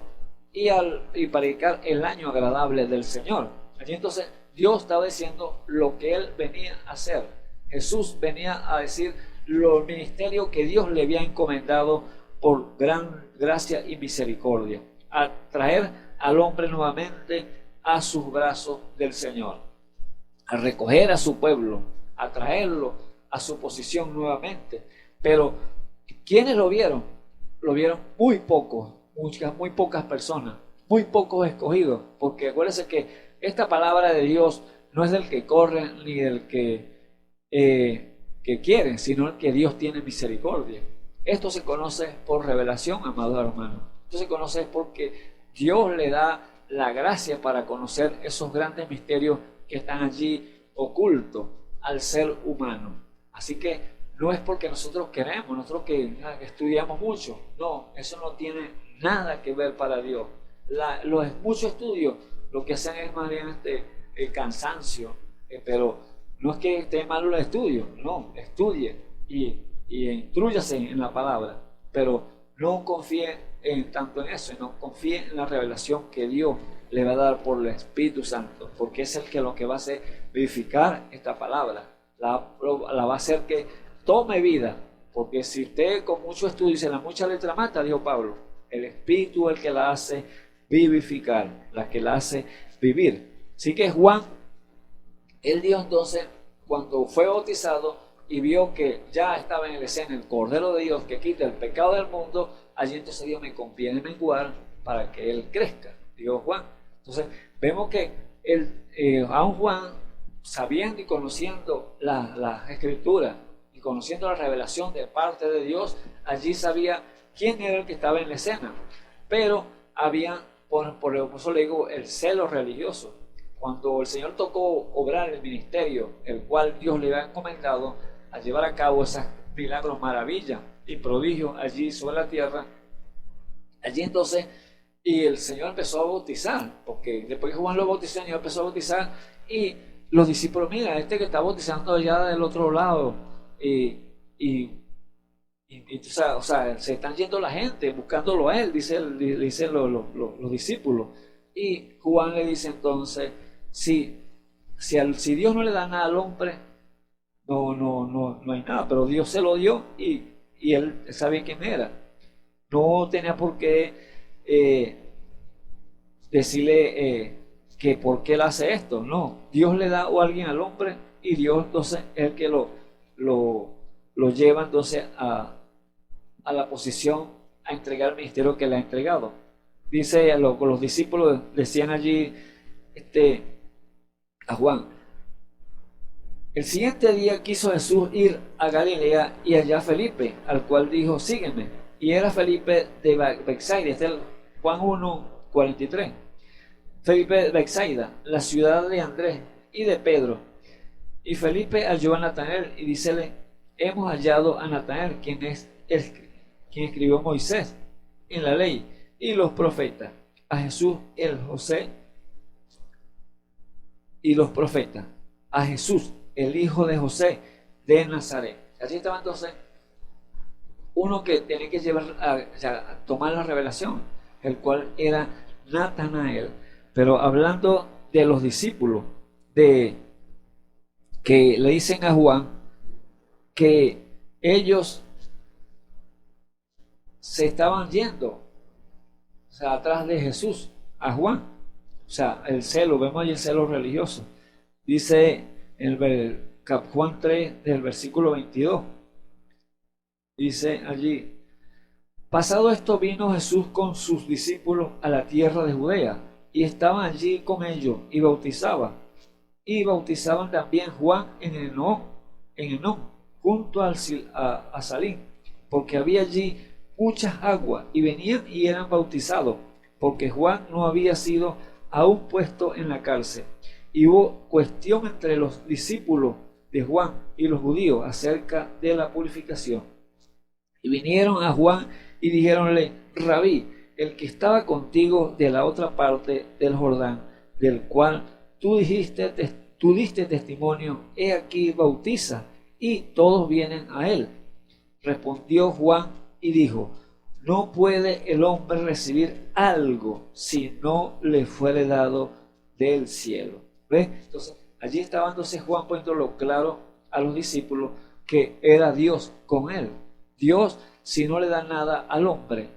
y predicar el año agradable del Señor. Allí entonces Dios estaba diciendo lo que él venía a hacer. Jesús venía a decir el ministerio que Dios le había encomendado por gran gracia y misericordia, a traer al hombre nuevamente a sus brazos del Señor, a recoger a su pueblo, a traerlo a su posición nuevamente. Pero ¿quiénes lo vieron? Lo vieron muy pocos, muy pocas personas, muy pocos escogidos, porque acuérdense que esta palabra de Dios no es del que corre ni del que quieren, sino el que Dios tiene misericordia. Esto se conoce por revelación, amados hermanos. Esto se conoce porque Dios le da la gracia para conocer esos grandes misterios que están allí ocultos al ser humano. Así que no es porque nosotros queremos, nosotros que estudiamos mucho. No, eso no tiene nada que ver para Dios. Los muchos estudios lo que hacen es más bien el cansancio, pero no es que esté malo el estudio, no, estudie y instrúyase en la palabra, pero no confíe tanto en eso, no confíe en la revelación que Dios le va a dar por el Espíritu Santo, porque es el que lo que va a hacer vivificar esta palabra, la va a hacer que tome vida, porque si usted con mucho estudio dice la mucha letra mata, dijo Pablo, el Espíritu es el que la hace vivificar, la que la hace vivir. Así que Juan, él dijo entonces, cuando fue bautizado y vio que ya estaba en la escena el Cordero de Dios que quita el pecado del mundo, allí entonces Dios me conviene menguar para que él crezca, dijo Juan. Entonces vemos que aún Juan, sabiendo y conociendo la Escritura y conociendo la revelación de parte de Dios, allí sabía quién era el que estaba en la escena, pero había, por eso le digo, el celo religioso. Cuando el Señor tocó obrar el ministerio, el cual Dios le había encomendado a llevar a cabo esos milagros, maravillas y prodigios allí sobre la tierra, allí entonces, y el Señor empezó a bautizar, porque después que Juan lo bautizó, el Señor empezó a bautizar, y los discípulos, mira, este que está bautizando allá del otro lado, y o sea, se están yendo la gente buscándolo a él, dicen los discípulos. Y Juan le dice entonces, si Dios no le da nada al hombre, no hay nada, pero Dios se lo dio y él sabía quién era. No tenía por qué decirle que por qué él hace esto, no. Dios le da o a alguien al hombre y Dios entonces es el que lo lleva entonces a la posición a entregar el ministerio que le ha entregado. Dice, los discípulos decían allí a Juan, el siguiente día quiso Jesús ir a Galilea y allá Felipe, al cual dijo, sígueme. Y era Felipe de Betsaida, este es el Juan 1:43. Felipe de Betsaida, la ciudad de Andrés y de Pedro. Y Felipe halló a Natanael y dícele, hemos hallado a Natanael, quien escribió Moisés en la ley y los profetas, a Jesús el José y los profetas, a Jesús el hijo de José de Nazaret. Así estaba entonces uno que tenía que llevar a tomar la revelación, el cual era Natanael. Pero hablando de los discípulos, que le dicen a Juan que ellos se estaban yendo, o sea, atrás de Jesús, a Juan. O sea, el celo, vemos ahí el celo religioso. Dice Juan 3, del versículo 22. Dice allí, pasado esto vino Jesús con sus discípulos a la tierra de Judea, y estaban allí con ellos, y bautizaban. Y bautizaban también Juan en Enón, junto a Salim, porque había allí muchas aguas, y venían y eran bautizados, porque Juan no había sido aún puesto en la cárcel. Y hubo cuestión entre los discípulos de Juan y los judíos acerca de la purificación. Y vinieron a Juan y dijéronle, Rabí, el que estaba contigo de la otra parte del Jordán, del cual tú diste testimonio, he aquí bautiza, y todos vienen a él. Respondió Juan y dijo, no puede el hombre recibir algo si no le fuere dado del cielo. ¿Ves? Entonces, allí estaba entonces Juan poniéndolo claro a los discípulos que era Dios con él. Dios, si no le da nada al hombre,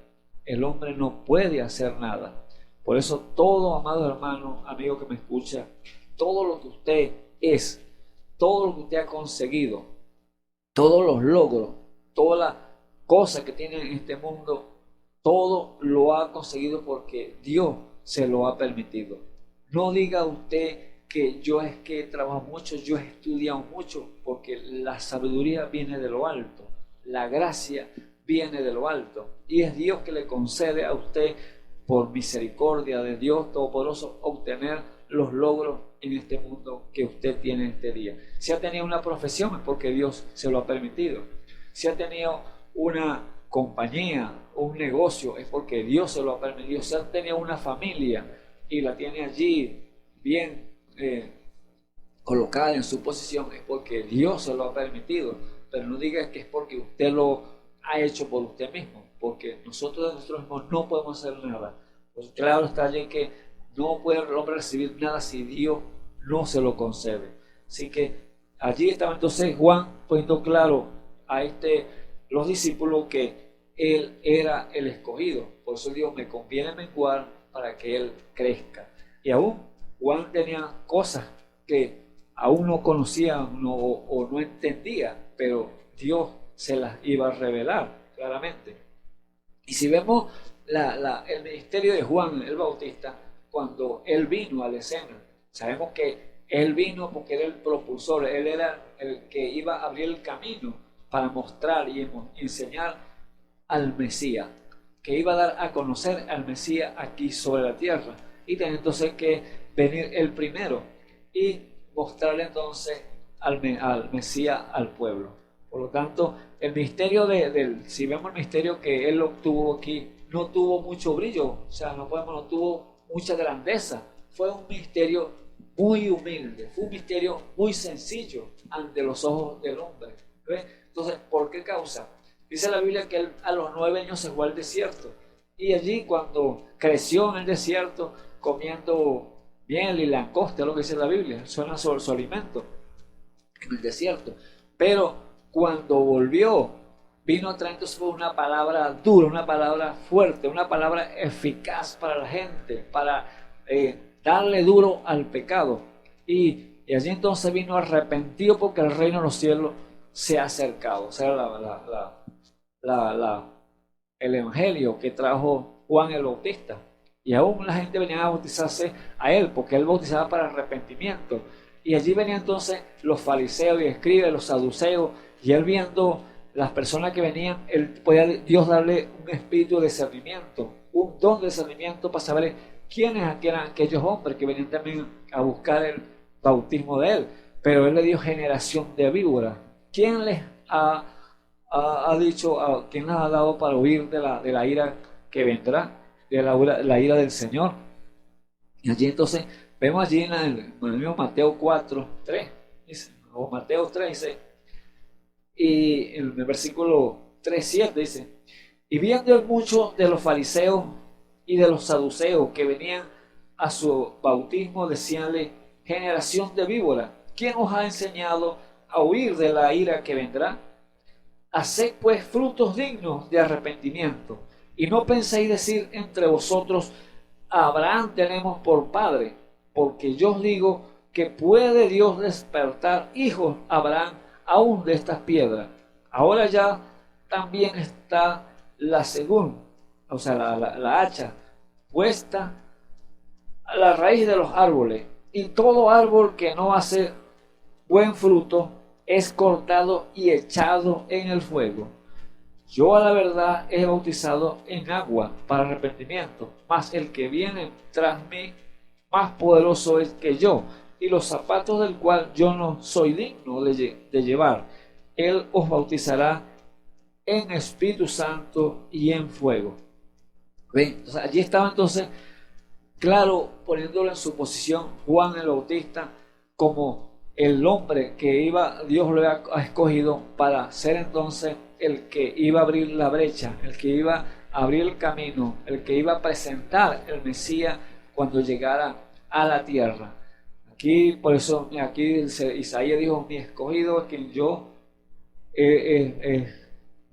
el hombre no puede hacer nada. Por eso todo, amado hermano, amigo que me escucha, todo lo que usted es, todo lo que usted ha conseguido, todos los logros, todas las cosas que tiene en este mundo, todo lo ha conseguido porque Dios se lo ha permitido. No diga usted que yo es que trabajo mucho, yo he estudiado mucho, porque la sabiduría viene de lo alto, la gracia viene de lo alto, y es Dios que le concede a usted, por misericordia de Dios Todopoderoso, obtener los logros en este mundo que usted tiene en este día. Si ha tenido una profesión es porque Dios se lo ha permitido. Si ha tenido una compañía o un negocio es porque Dios se lo ha permitido. Si ha tenido una familia y la tiene allí bien colocada en su posición es porque Dios se lo ha permitido, pero no diga que es porque usted lo ha hecho por usted mismo, porque nosotros de nosotros mismos no podemos hacer nada. Pues claro está allí que no puede el hombre recibir nada si Dios no se lo concede. Así que allí estaba entonces Juan poniendo claro a los discípulos que él era el escogido. Por eso Dios me conviene menguar para que él crezca. Y aún Juan tenía cosas que aún no conocía o no entendía, pero Dios se las iba a revelar claramente. Y si vemos el ministerio de Juan el Bautista, cuando él vino a la escena, sabemos que él vino porque era el propulsor, él era el que iba a abrir el camino para mostrar y enseñar al Mesías, que iba a dar a conocer al Mesías aquí sobre la tierra. Y tenía entonces que venir el primero y mostrarle entonces al Mesías al pueblo. Por lo tanto, el misterio si vemos el misterio que él obtuvo aquí, no tuvo mucho brillo, o sea, no tuvo mucha grandeza. Fue un misterio muy humilde, fue un misterio muy sencillo ante los ojos del hombre. ¿Ves? Entonces, ¿por qué causa? Dice la Biblia que él a los 9 años se fue al desierto. Y allí cuando creció en el desierto, comiendo miel y langosta, lo que dice la Biblia, suena su alimento en el desierto. Pero cuando volvió, vino trayendo una palabra dura, una palabra fuerte, una palabra eficaz para la gente, para darle duro al pecado. Y allí entonces vino arrepentido porque el reino de los cielos se ha acercado. O sea, el evangelio que trajo Juan el Bautista. Y aún la gente venía a bautizarse a él, porque él bautizaba para arrepentimiento. Y allí venían entonces los fariseos y escribas, los saduceos, y él viendo las personas que venían, él podía Dios darle un espíritu de discernimiento, un don de discernimiento para saber quiénes eran aquellos hombres que venían también a buscar el bautismo de él. Pero él le dio generación de víboras. ¿Quién les ha dicho, quién les ha dado para huir de la ira que vendrá, de la ira del Señor? Y allí entonces vemos allí en el mismo Mateo 4:3, o Mateo 3, dice, y en el versículo 3:7 dice: y viendo muchos de los fariseos y de los saduceos que venían a su bautismo, decíanle: generación de víbora, ¿quién os ha enseñado a huir de la ira que vendrá? Haced pues frutos dignos de arrepentimiento, y no penséis decir entre vosotros: a Abraham tenemos por padre, porque yo os digo que puede Dios despertar hijos a Abraham aún de estas piedras. Ahora ya también está la según, o sea, la hacha puesta a la raíz de los árboles, y todo árbol que no hace buen fruto es cortado y echado en el fuego. Yo a la verdad he bautizado en agua para arrepentimiento, mas el que viene tras mí más poderoso es que yo, y los zapatos del cual yo no soy digno de llevar. Él os bautizará en Espíritu Santo y en fuego. ¿Ven? Entonces, allí estaba entonces, claro, poniéndolo en su posición Juan el Bautista como el hombre que Dios lo ha escogido para ser entonces el que iba a abrir la brecha, el que iba a abrir el camino, el que iba a presentar el Mesías cuando llegara a la tierra. Aquí, por eso, aquí Isaías dijo: mi escogido es quien yo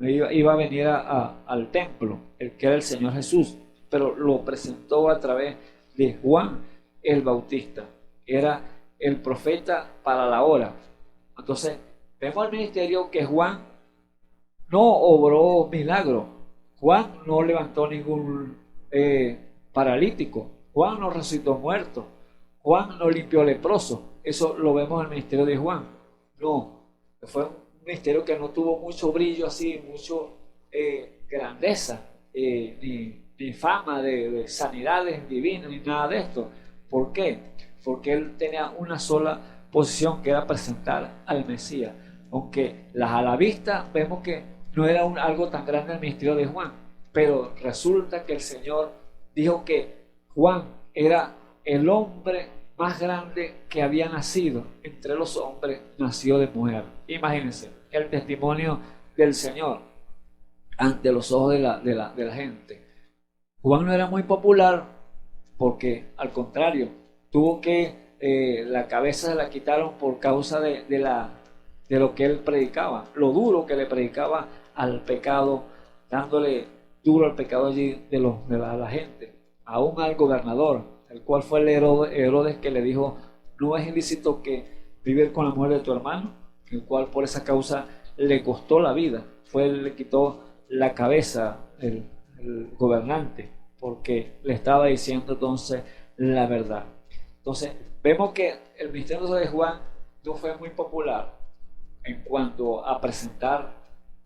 iba a venir al templo, el que era el Señor Jesús, pero lo presentó a través de Juan el Bautista. Era el profeta para la hora. Entonces, vemos el ministerio que Juan no obró milagro. Juan no levantó ningún paralítico. Juan no resucitó muerto. Juan no limpió leproso. Eso lo vemos en el ministerio de Juan. No, fue un ministerio que no tuvo mucho brillo así, mucho grandeza, ni fama de sanidades divinas, ni nada de esto. ¿Por qué? Porque él tenía una sola posición, que era presentar al Mesías. Aunque a la vista vemos que no era algo tan grande el ministerio de Juan, pero resulta que el Señor dijo que Juan era el hombre más grande que había nacido entre los hombres nació de mujer. Imagínense el testimonio del Señor ante los ojos de la gente. Juan no era muy popular porque, al contrario, tuvo que la cabeza se la quitaron por causa de lo que él predicaba, lo duro que le predicaba al pecado, dándole duro al pecado allí de la gente, aún al gobernador, el cual fue el Herodes que le dijo: no es ilícito que vivir con la mujer de tu hermano, el cual por esa causa le costó la vida. Le quitó la cabeza el gobernante, porque le estaba diciendo entonces la verdad. Entonces vemos que el ministerio de Juan no fue muy popular en cuanto a presentar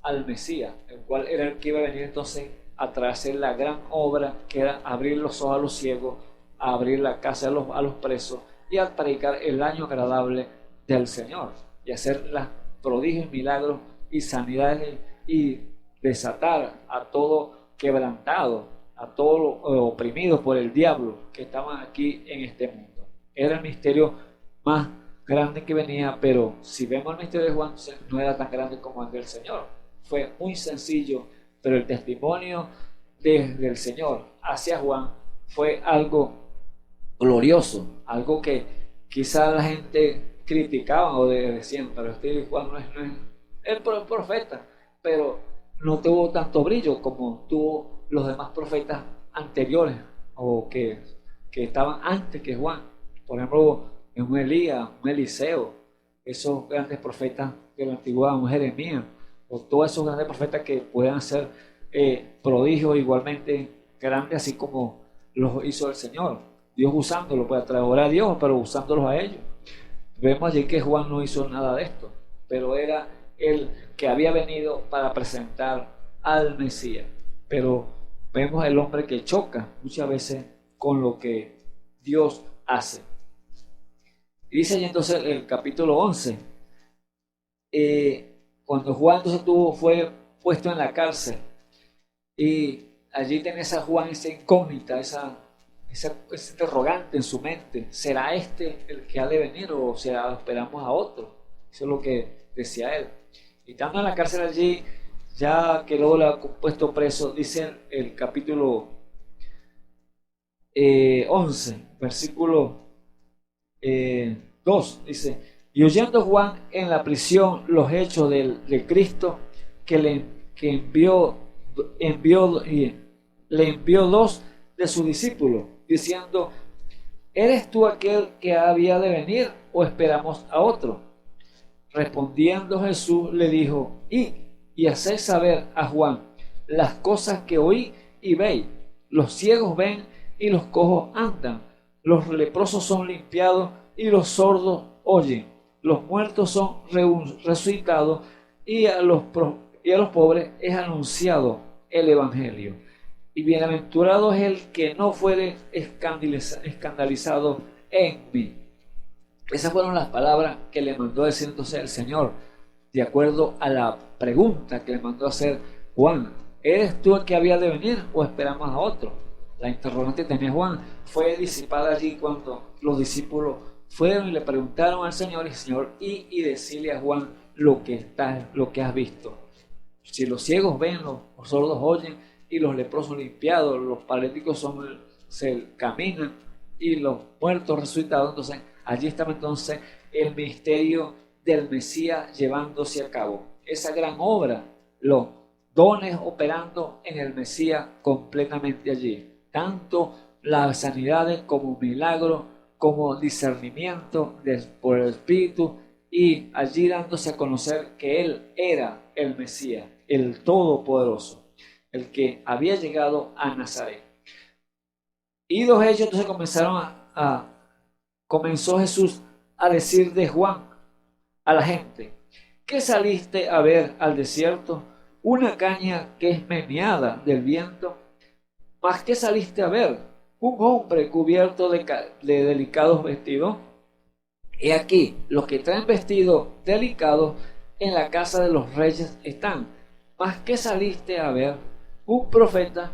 al Mesías, el cual era el que iba a venir entonces a traer la gran obra, que era abrir los ojos a los ciegos, a abrir la casa a los presos y a predicar el año agradable del Señor, y hacer los prodigios, milagros y sanidades, y desatar a todo quebrantado, a todos los oprimidos por el diablo que estaban aquí en este mundo. Era el misterio más grande que venía, pero si vemos el misterio de Juan, no era tan grande como el del Señor. Fue muy sencillo, pero el testimonio del Señor hacia Juan fue algo glorioso, algo que quizá la gente criticaba o decían: pero este Juan no es el profeta, pero no tuvo tanto brillo como tuvo los demás profetas anteriores o que estaban antes que Juan. Por ejemplo, en un Elías, un Eliseo, esos grandes profetas de la antigüedad, un Jeremías, o todos esos grandes profetas que puedan hacer prodigios igualmente grandes, así como los hizo el Señor. Dios usándolos para traer a Dios, pero usándolos a ellos. Vemos allí que Juan no hizo nada de esto, pero era el que había venido para presentar al Mesías. Pero vemos el hombre que choca muchas veces con lo que Dios hace. Y dice allí entonces el capítulo 11, cuando Juan entonces fue puesto en la cárcel, y allí tenés a Juan esa incógnita, ese interrogante en su mente: ¿será este el que ha de venir o esperamos a otro? Eso es lo que decía él. Y estando en la cárcel allí, ya que luego lo ha puesto preso, dice el capítulo 11, versículo 2, dice: y oyendo Juan en la prisión los hechos de Cristo, le envió dos de sus discípulos, diciendo: ¿eres tú aquel que había de venir o esperamos a otro? Respondiendo Jesús le dijo: y hacéis saber a Juan las cosas que oí y veis: los ciegos ven y los cojos andan, los leprosos son limpiados y los sordos oyen, los muertos son resucitados, y a los pobres es anunciado el evangelio. Y bienaventurado es el que no fuere escandalizado en mí. Esas fueron las palabras que le mandó decir entonces el Señor, de acuerdo a la pregunta que le mandó hacer Juan: ¿eres tú el que había de venir o esperamos a otro? La interrogante que tenía Juan fue disipada allí cuando los discípulos fueron y le preguntaron al Señor, y el Señor, y decirle a Juan lo que has visto. Si los ciegos ven, los sordos oyen, y los leprosos limpiados, los paralíticos se caminan, y los muertos resucitados. Entonces allí estaba entonces el misterio del Mesías llevándose a cabo, esa gran obra, los dones operando en el Mesías completamente allí, tanto las sanidades como milagros, como discernimiento por el Espíritu, y allí dándose a conocer que Él era el Mesías, el Todopoderoso, el que había llegado a Nazaret. Y los hechos entonces comenzó Jesús a decir de Juan a la gente: ¿qué saliste a ver al desierto? ¿Una caña que es meneada del viento? ¿Mas qué saliste a ver? ¿Un hombre cubierto de delicados vestidos? He aquí, los que traen vestidos delicados en la casa de los reyes están. ¿Mas qué saliste a ver? Un profeta.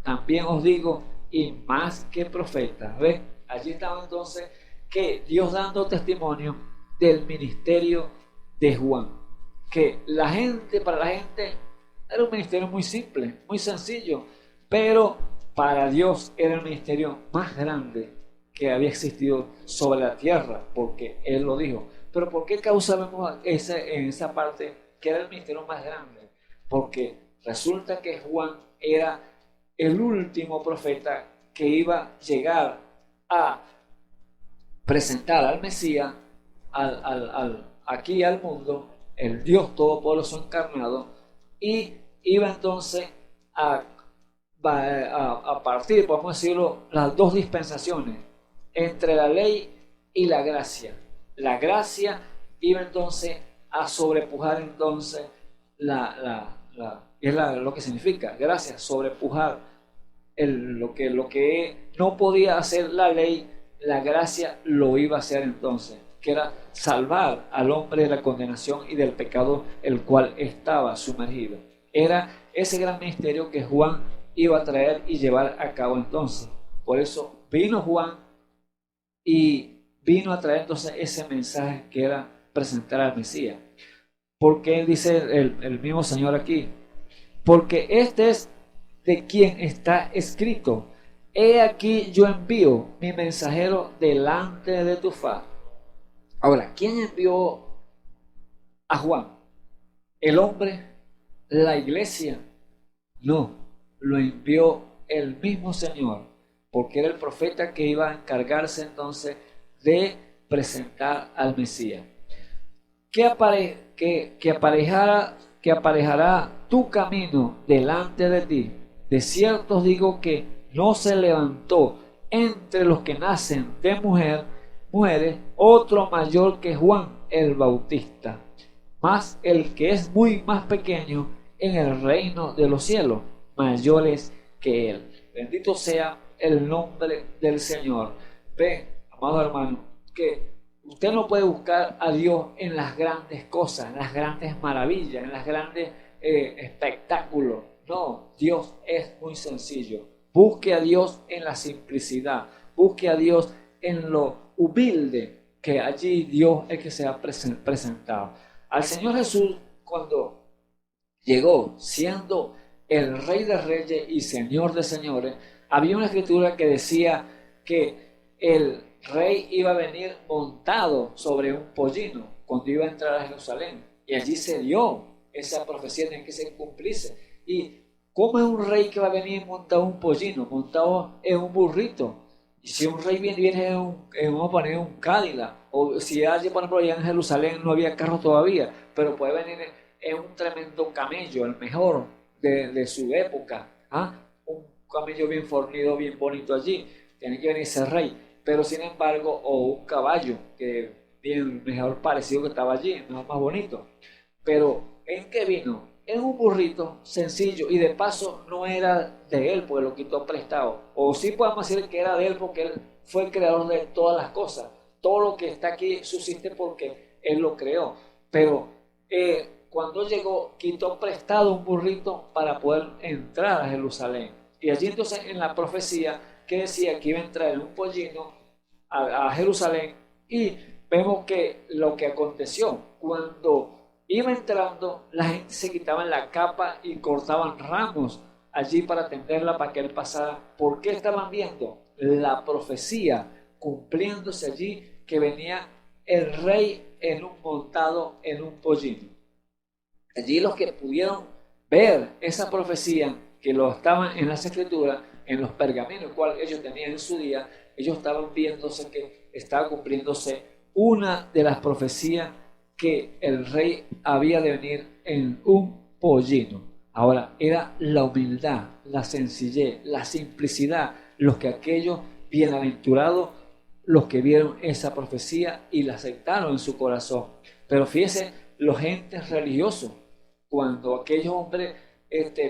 También os digo, y más que profeta. ¿Ves? Allí estaba entonces que Dios dando testimonio del ministerio de Juan. Que para la gente era un ministerio muy simple, muy sencillo, pero para Dios era el ministerio más grande que había existido sobre la tierra, porque Él lo dijo. Pero ¿por qué causa vemos en esa parte que era el ministerio más grande? Porque resulta que Juan era el último profeta que iba a llegar a presentar al Mesías aquí al mundo, el Dios Todopoderoso encarnado, y iba entonces a partir, podemos decirlo, las dos dispensaciones entre la ley y la gracia. La gracia iba entonces a sobrepujar entonces lo que significa gracia, sobrepujar lo que no podía hacer la ley, la gracia lo iba a hacer entonces, que era salvar al hombre de la condenación y del pecado el cual estaba sumergido. Era ese gran misterio que Juan iba a traer y llevar a cabo entonces. Por eso vino Juan y vino a traer entonces ese mensaje que era presentar al Mesías. Porque dice el mismo Señor aquí, porque este es de quien está escrito: he aquí yo envío mi mensajero delante de tu faz. Ahora, ¿quién envió a Juan? ¿El hombre? ¿La iglesia? No, lo envió el mismo Señor, porque era el profeta que iba a encargarse entonces de presentar al Mesías. Que aparejará tu camino delante de ti. De cierto os digo que no se levantó entre los que nacen de mujeres otro mayor que Juan el Bautista, mas el que es muy más pequeño en el reino de los cielos, mayor es que él. Bendito sea el nombre del Señor. Ve, amado hermano, que usted no puede buscar a Dios en las grandes cosas, en las grandes maravillas, en las grandes espectáculos. No, Dios es muy sencillo. Busque a Dios en la simplicidad. Busque a Dios en lo humilde, que allí Dios es que se ha presentado. Al Señor Jesús, cuando llegó siendo el Rey de Reyes y Señor de Señores, había una escritura que decía que el rey iba a venir montado sobre un pollino cuando iba a entrar a Jerusalén, y allí se dio esa profecía en que se cumpliese. Y ¿cómo es un rey que va a venir montado en un pollino, montado en un burrito? Y si un rey viene vamos a poner un Cadillac, o si alguien, por ejemplo, allá en Jerusalén no había carros todavía, pero puede venir en un tremendo camello, el mejor de su época, un camello bien fornido, bien bonito allí, tiene que venir ese rey. Pero sin embargo, o un caballo, que bien mejor parecido que estaba allí, más bonito. Pero ¿en qué vino? En un burrito sencillo, y de paso no era de él, porque lo quitó prestado. O sí podemos decir que era de él, porque él fue el creador de todas las cosas. Todo lo que está aquí subsiste porque él lo creó. Pero cuando llegó, quitó prestado un burrito para poder entrar a Jerusalén. Y allí entonces en la profecía que decía que iba a entrar en un pollino a Jerusalén, y vemos que lo que aconteció cuando iba entrando, la gente se quitaba la capa y cortaban ramos allí para tenderla para que él pasara. ¿Por qué estaban viendo? La profecía cumpliéndose allí, que venía el rey montado en un pollino. Allí los que pudieron ver esa profecía, que lo estaban en las escrituras, en los pergaminos, cual ellos tenían en su día, ellos estaban viéndose que estaba cumpliéndose una de las profecías, que el rey había de venir en un pollino. Ahora, era la humildad, la sencillez, la simplicidad, los que aquellos bienaventurados, los que vieron esa profecía y la aceptaron en su corazón. Pero fíjense, los gentes religiosos, cuando aquellos hombres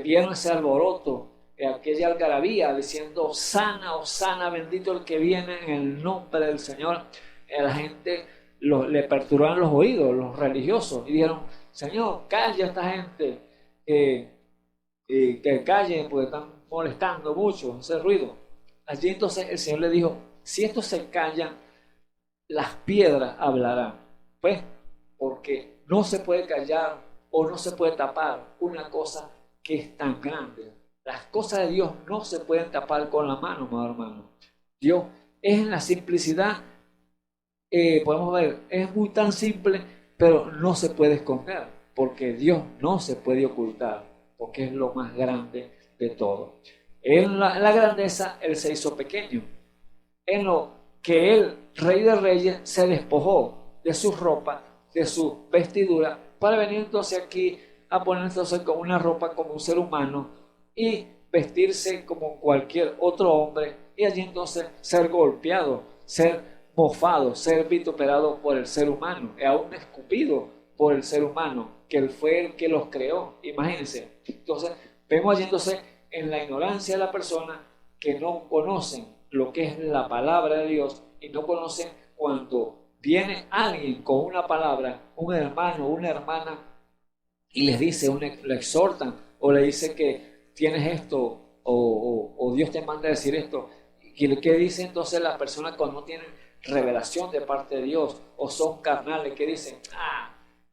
vieron ese alboroto, aquella algarabía diciendo sana, Hosana, bendito el que viene en el nombre del Señor, la gente le perturbaron los oídos, los religiosos, y dijeron: Señor, calla a esta gente, que callen, porque están molestando mucho ese ruido. Allí entonces el Señor le dijo: si estos se callan, las piedras hablarán. Pues, porque no se puede callar o no se puede tapar una cosa que es tan grande. Las cosas de Dios no se pueden tapar con la mano, amado hermano. Dios es en la simplicidad, podemos ver, es muy tan simple, pero no se puede esconder, porque Dios no se puede ocultar, porque es lo más grande de todo. En la grandeza, Él se hizo pequeño. En lo que Él, Rey de Reyes, se despojó de su ropa, de su vestidura, para venir entonces aquí a poner entonces con una ropa como un ser humano y vestirse como cualquier otro hombre, y allí entonces ser golpeado, ser mofado, ser vituperado por el ser humano, y aún escupido por el ser humano, que Él fue el que los creó. Imagínense. Entonces, vemos allí entonces en la ignorancia de la persona que no conocen lo que es la palabra de Dios y no conocen cuando viene alguien con una palabra, un hermano, una hermana, y les dice, le exhortan o le dice que tienes esto o Dios te manda a decir esto. ¿Qué dice entonces las personas cuando no tienen revelación de parte de Dios o son carnales? Que dicen,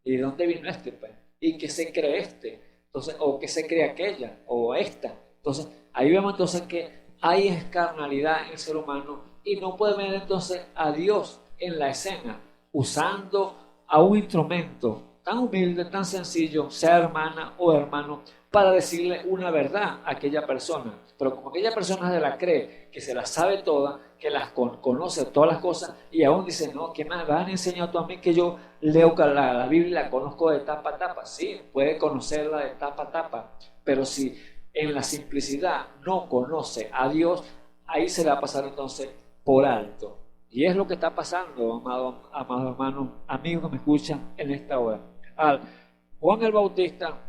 ¿y de dónde vino este? Pues? ¿Y qué se cree este? Entonces, o qué se cree aquella o esta. Entonces, ahí vemos entonces que hay carnalidad en el ser humano y no puede ver entonces a Dios en la escena usando a un instrumento tan humilde, tan sencillo, sea hermana o hermano, para decirle una verdad a aquella persona. Pero como aquella persona se la cree, que se la sabe toda, que las conoce todas las cosas, y aún dice, no, ¿qué me han enseñado tú a mí que yo leo la Biblia y la conozco de tapa a tapa? Sí, puede conocerla de tapa a tapa, pero si en la simplicidad no conoce a Dios, ahí se la va a pasar entonces por alto. Y es lo que está pasando, amado hermano, amigo que me escuchan en esta hora. Al Juan el Bautista,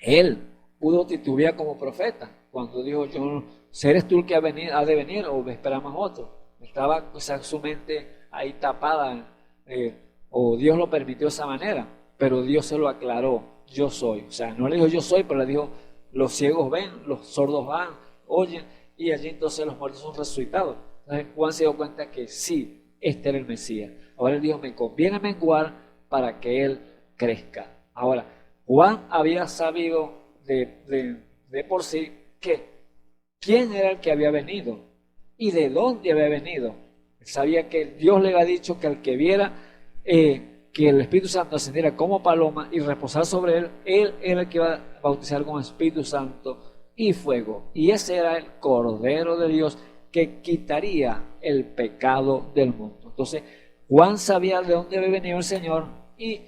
él pudo titubear como profeta cuando dijo, yo, ¿eres tú el que ha de venir o esperamos otro? Estaba su mente ahí tapada, o Dios lo permitió de esa manera, pero Dios se lo aclaró, yo soy. O sea, no le dijo yo soy, pero le dijo, los ciegos ven, los sordos van, oyen, y allí entonces los muertos son resucitados. Entonces Juan se dio cuenta que sí, este era el Mesías. Ahora él dijo, me conviene menguar para que él crezca. Ahora, Juan había sabido de por sí que quién era el que había venido y de dónde había venido. Sabía que Dios le había dicho que al que viera que el Espíritu Santo ascendiera como paloma y reposar sobre él, él era el que iba a bautizar con Espíritu Santo y fuego. Y ese era el Cordero de Dios que quitaría el pecado del mundo. Entonces, Juan sabía de dónde había venido el Señor y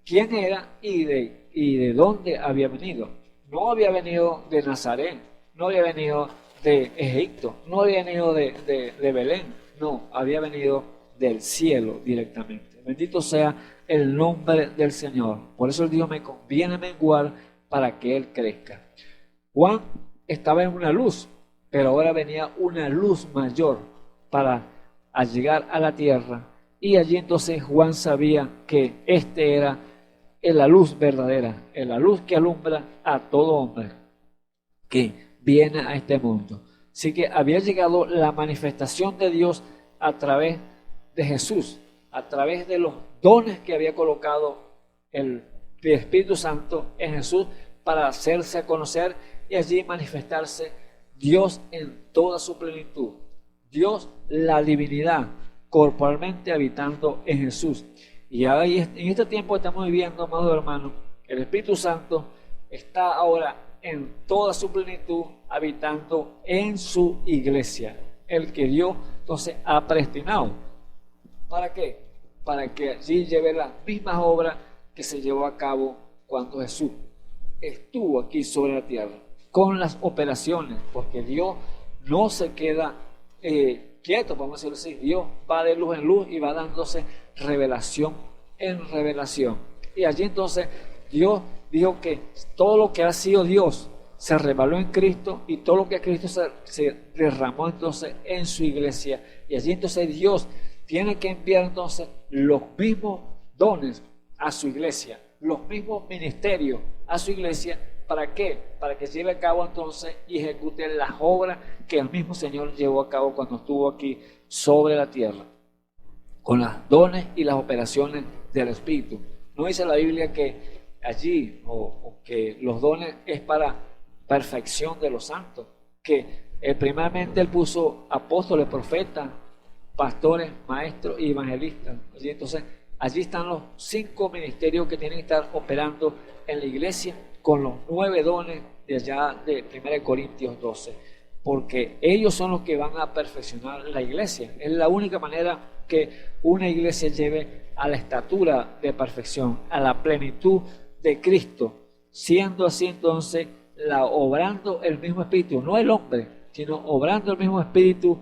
quién era y de dónde había venido. No había venido de Nazaret, no había venido de Egipto, no había venido de Belén, no, había venido del cielo directamente. Bendito sea el nombre del Señor. Por eso él dijo, me conviene menguar para que él crezca. Juan estaba en una luz, pero ahora venía una luz mayor para llegar a la tierra. Y allí entonces Juan sabía que este era la luz verdadera, la luz que alumbra a todo hombre que viene a este mundo. Así que había llegado la manifestación de Dios a través de Jesús, a través de los dones que había colocado el Espíritu Santo en Jesús para hacerse a conocer y allí manifestarse Dios en toda su plenitud. Dios, la divinidad, corporalmente habitando en Jesús. Y ahí, en este tiempo estamos viviendo, amados hermanos, el Espíritu Santo está ahora en toda su plenitud habitando en su iglesia, el que Dios entonces ha predestinado. ¿Para qué? Para que allí lleve las mismas obras que se llevó a cabo cuando Jesús estuvo aquí sobre la tierra, con las operaciones, porque Dios no se queda quieto, vamos a decirlo así. Dios va de luz en luz y va dándose revelación en revelación. Y allí entonces Dios dijo que todo lo que ha sido Dios se reveló en Cristo y todo lo que a Cristo se derramó entonces en su iglesia. Y allí entonces Dios tiene que enviar entonces los mismos dones a su iglesia, los mismos ministerios a su iglesia. ¿Para qué? Para que lleve a cabo entonces y ejecute las obras que el mismo Señor llevó a cabo cuando estuvo aquí sobre la tierra. con las dones y las operaciones del Espíritu. No dice la Biblia que allí o que los dones es para perfección de los santos, que primeramente Él puso apóstoles, profetas, pastores, maestros y evangelistas. Entonces, allí están los 5 ministerios que tienen que estar operando en la iglesia con los 9 dones de allá de 1 Corintios 12, porque ellos son los que van a perfeccionar la iglesia. Es la única manera que una iglesia lleve a la estatura de perfección, a la plenitud de Cristo, siendo así entonces obrando el mismo Espíritu, no el hombre, sino obrando el mismo Espíritu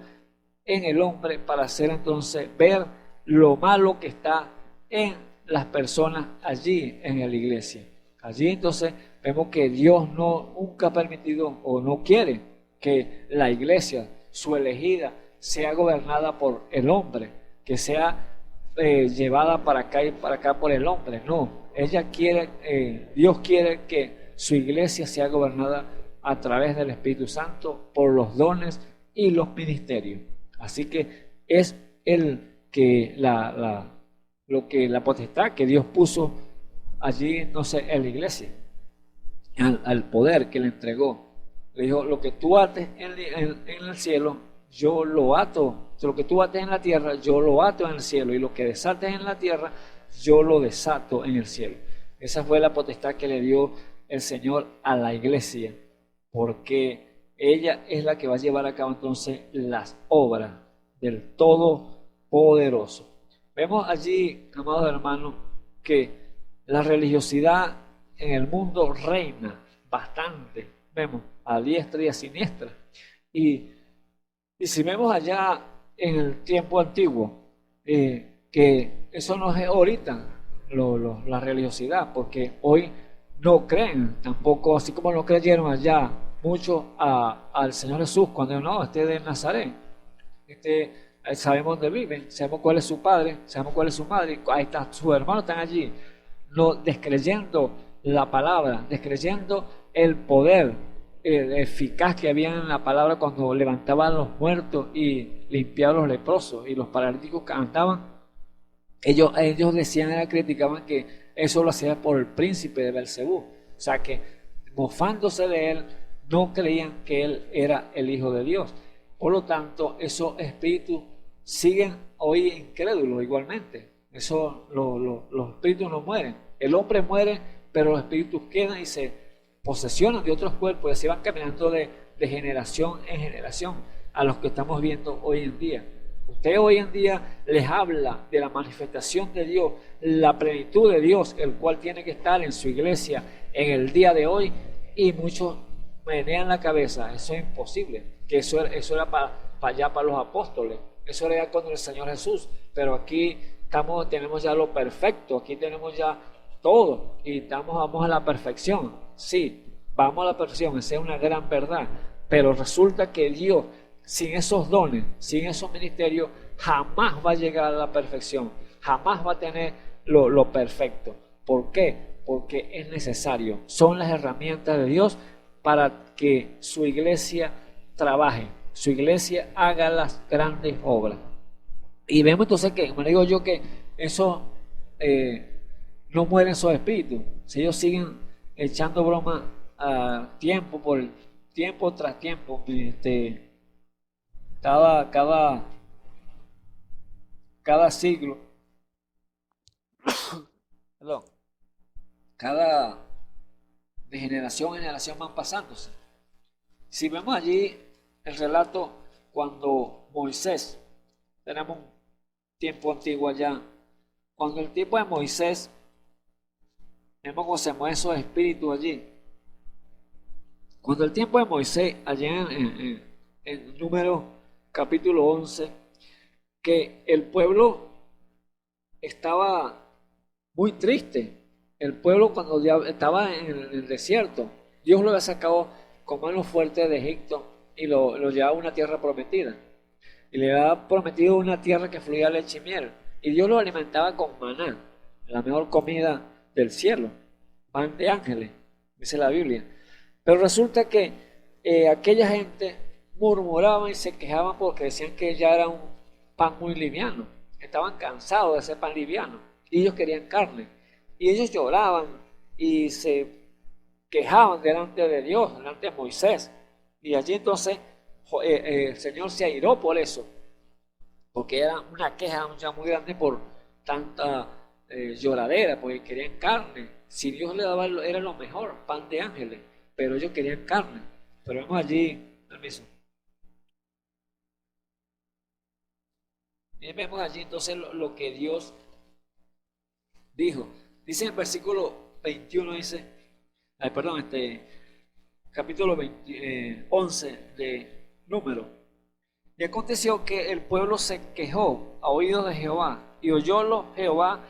en el hombre para hacer entonces ver lo malo que está en las personas allí en la iglesia. Allí entonces vemos que Dios nunca ha permitido o no quiere que la iglesia, su elegida, sea gobernada por el hombre, que sea llevada para acá y para acá por el hombre. No, Dios quiere que su iglesia sea gobernada a través del Espíritu Santo por los dones y los ministerios. Así que es la potestad que Dios puso allí, no sé, en la iglesia, al poder que le entregó. Le dijo: lo que tú ates en el cielo, yo lo ato. Lo que tú ates en la tierra, yo lo ato en el cielo. Y lo que desates en la tierra, yo lo desato en el cielo. Esa fue la potestad que le dio el Señor a la iglesia, porque ella es la que va a llevar a cabo entonces las obras del Todopoderoso. Vemos allí, amados hermanos, que la religiosidad en el mundo reina bastante. Vemos a diestra y a siniestra. Y si vemos allá en el tiempo antiguo, que eso no es ahorita la religiosidad, porque hoy no creen tampoco, así como no creyeron allá muchos al Señor Jesús cuando no, este es de Nazaret, sabemos dónde vive, sabemos cuál es su padre, sabemos cuál es su madre, ahí está, sus hermanos están allí, no, descreyendo la palabra, descreyendo el poder eficaz que había en la palabra cuando levantaban a los muertos y limpiaban a los leprosos y los paralíticos que andaban. Ellos decían, criticaban que eso lo hacía por el príncipe de Belcebú, o sea que mofándose de él, no creían que él era el Hijo de Dios. Por lo tanto, esos espíritus siguen hoy incrédulos igualmente. Los espíritus no mueren. El hombre muere, pero los espíritus quedan y se posesionan de otros cuerpos y así van caminando de generación en generación a los que estamos viendo hoy en día. Usted hoy en día les habla de la manifestación de Dios, la plenitud de Dios, el cual tiene que estar en su iglesia en el día de hoy, y muchos menean la cabeza. Eso es imposible, que eso era para allá, para los apóstoles, eso era ya con el Señor Jesús, pero aquí tenemos ya lo perfecto, aquí tenemos ya todo y vamos a la perfección. Sí, vamos a la perfección, esa es una gran verdad, pero resulta que Dios, sin esos dones, sin esos ministerios, jamás va a llegar a la perfección, jamás va a tener lo perfecto. ¿Por qué? Porque es necesario, son las herramientas de Dios para que su iglesia trabaje, su iglesia haga las grandes obras. Y vemos entonces que, como digo yo, que eso no mueren esos espíritus. Si ellos siguen echando broma a tiempo tras tiempo, cada siglo, perdón, de generación en generación van pasándose. Si vemos allí el relato cuando Moisés, tenemos un tiempo antiguo allá, cuando el tiempo de Moisés, vemos cómo se mueven esos espíritus allí. Cuando el tiempo de Moisés, allá en Números capítulo 11, que el pueblo estaba muy triste. El pueblo, cuando ya estaba en el desierto, Dios lo había sacado con mano fuerte de Egipto y lo llevaba a una tierra prometida. Y le había prometido una tierra que fluía leche y miel. Y Dios lo alimentaba con maná, la mejor comida del cielo, pan de ángeles, dice la Biblia. Pero resulta que aquella gente murmuraban y se quejaban porque decían que ya era un pan muy liviano, estaban cansados de ser pan liviano y ellos querían carne. Y ellos lloraban y se quejaban delante de Dios, delante de Moisés. Y allí entonces el Señor se airó por eso, porque era una queja ya muy grande por tanta lloradera, porque querían carne. Si Dios le daba, era lo mejor, pan de ángeles, pero ellos querían carne. Pero vemos allí, permiso. Y vemos allí entonces lo que Dios dijo. Dice en el versículo 21, dice, capítulo 11 de Número. Y aconteció que el pueblo se quejó a oídos de Jehová, y oyólo Jehová,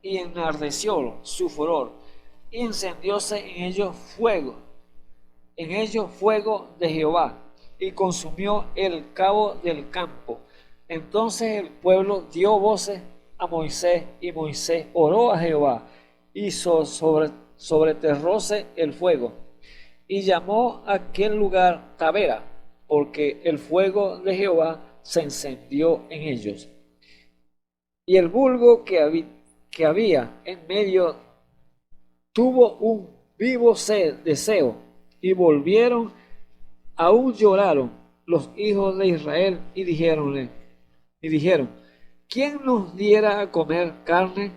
y enardeció su furor, y encendióse en ellos fuego de Jehová, y consumió el cabo del campo. Entonces el pueblo dio voces a Moisés, y Moisés oró a Jehová, y sobreterróse el fuego, y llamó a aquel lugar Tabera, porque el fuego de Jehová se encendió en ellos. Y el vulgo que había en medio tuvo un vivo deseo, y volvieron, aún lloraron los hijos de Israel, y dijeron, ¿quién nos diera a comer carne?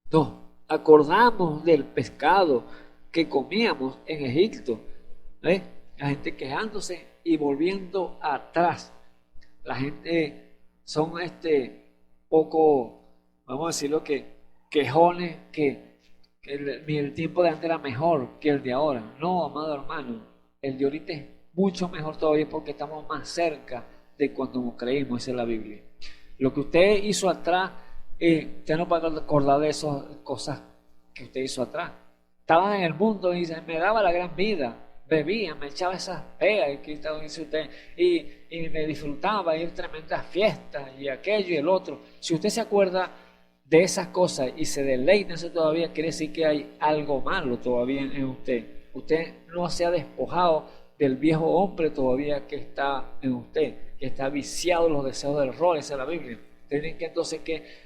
Nos acordamos del pescado que comíamos en Egipto. La gente quejándose y volviendo atrás. La gente son poco, vamos a decirlo, que quejones, que el tiempo de antes era mejor que el de ahora. No, amado hermano, el de ahorita es mucho mejor todavía, porque estamos más cerca de cuando creímos, dice la Biblia. Lo que usted hizo atrás, usted no va a acordar de esas cosas que usted hizo atrás. Estaba en el mundo y me daba la gran vida, bebía, me echaba esas peas que dice usted, y me disfrutaba ir tremendas fiestas y aquello y el otro. Si usted se acuerda de esas cosas y se deleita en eso todavía, quiere decir que hay algo malo todavía en usted. Usted no se ha despojado del viejo hombre todavía que está en usted, que está viciado en los deseos del rol, esa es la Biblia. Tienen que entonces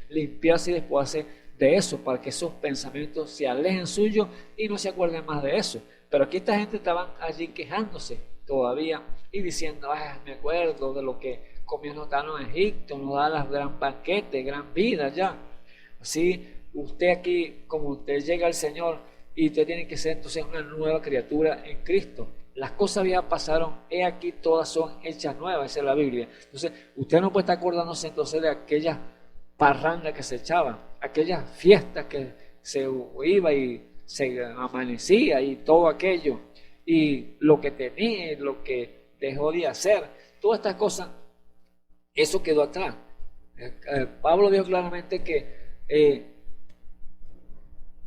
limpiarse y despojarse de eso, para que esos pensamientos se alejen suyos y no se acuerden más de eso. Pero aquí esta gente estaban allí quejándose todavía y diciendo, me acuerdo de lo que comió en Egipto, nos da las gran banquete, gran vida ya. Así usted aquí, como usted llega al Señor, y usted tiene que ser entonces una nueva criatura en Cristo. Las cosas viejas pasaron, he aquí todas son hechas nuevas, esa es la Biblia. Entonces usted no puede estar acordándose entonces de aquellas parrandas que se echaban, aquellas fiestas que se iba y se amanecía y todo aquello, y lo que tenía y lo que dejó de hacer, todas estas cosas, eso quedó atrás. Pablo dijo claramente que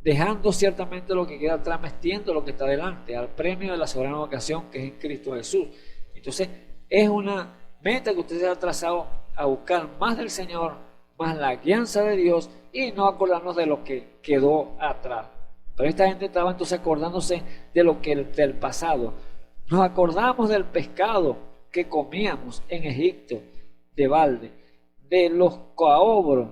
dejando ciertamente lo que queda atrás, metiendo lo que está delante, al premio de la soberana vocación que es en Cristo Jesús. Entonces es una meta que usted se ha trazado a buscar más del Señor, más la guianza de Dios, y no acordarnos de lo que quedó atrás. Pero esta gente estaba entonces acordándose de lo que del pasado. Nos acordamos del pescado que comíamos en Egipto de balde, de los caobros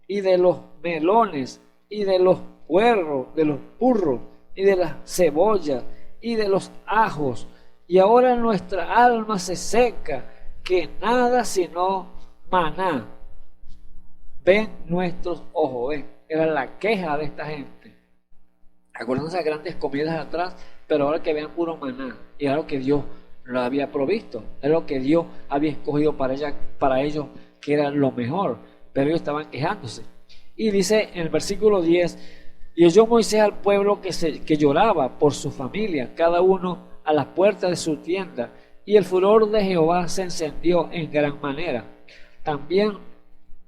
y de los melones y de los puerros, de los purros y de las cebollas y de los ajos. Y ahora nuestra alma se seca, que nada sino maná ven nuestros ojos. Ven, era la queja de esta gente, acordándose de grandes comidas atrás, pero ahora que vean puro maná, y era lo que Dios lo había provisto, era lo que Dios había escogido para ellos, que era lo mejor, pero ellos estaban quejándose. Y dice en el versículo 10, y oyó Moisés al pueblo que lloraba por su familia, cada uno a las puertas de su tienda, y el furor de Jehová se encendió en gran manera. También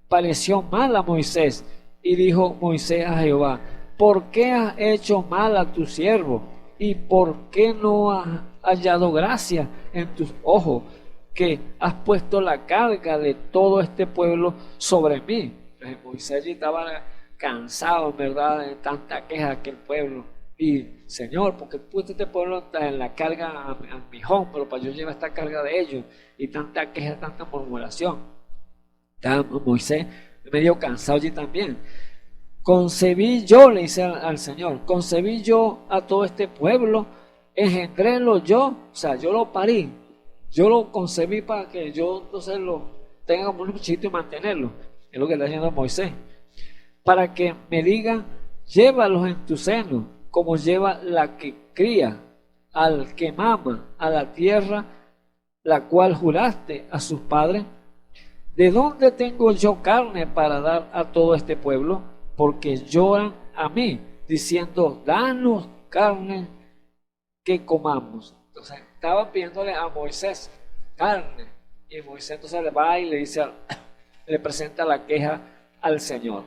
pareció mal a Moisés, y dijo Moisés a Jehová, ¿por qué has hecho mal a tu siervo? ¿Y por qué no has hallado gracia en tus ojos, que has puesto la carga de todo este pueblo sobre mí? Moisés allí estaba cansado, en verdad, de tanta queja de aquel pueblo. Y Señor, porque puse este pueblo en la carga a mi hombro, para yo llevar esta carga de ellos, y tanta queja, tanta murmuración. Estaba Moisés medio cansado allí también. Concebí yo, le dice al Señor, concebí yo a todo este pueblo, engendrélo yo, o sea, yo lo parí, yo lo concebí para que yo entonces lo tenga como un sitio y mantenerlo. Es lo que está diciendo Moisés. Para que me digan, llévalos en tu seno, como lleva la que cría, al que mama, a la tierra, la cual juraste a sus padres. ¿De dónde tengo yo carne para dar a todo este pueblo? Porque lloran a mí, diciendo, danos carne que comamos. Entonces estaban pidiéndole a Moisés carne, y Moisés entonces le va y le dice, le presenta la queja al Señor.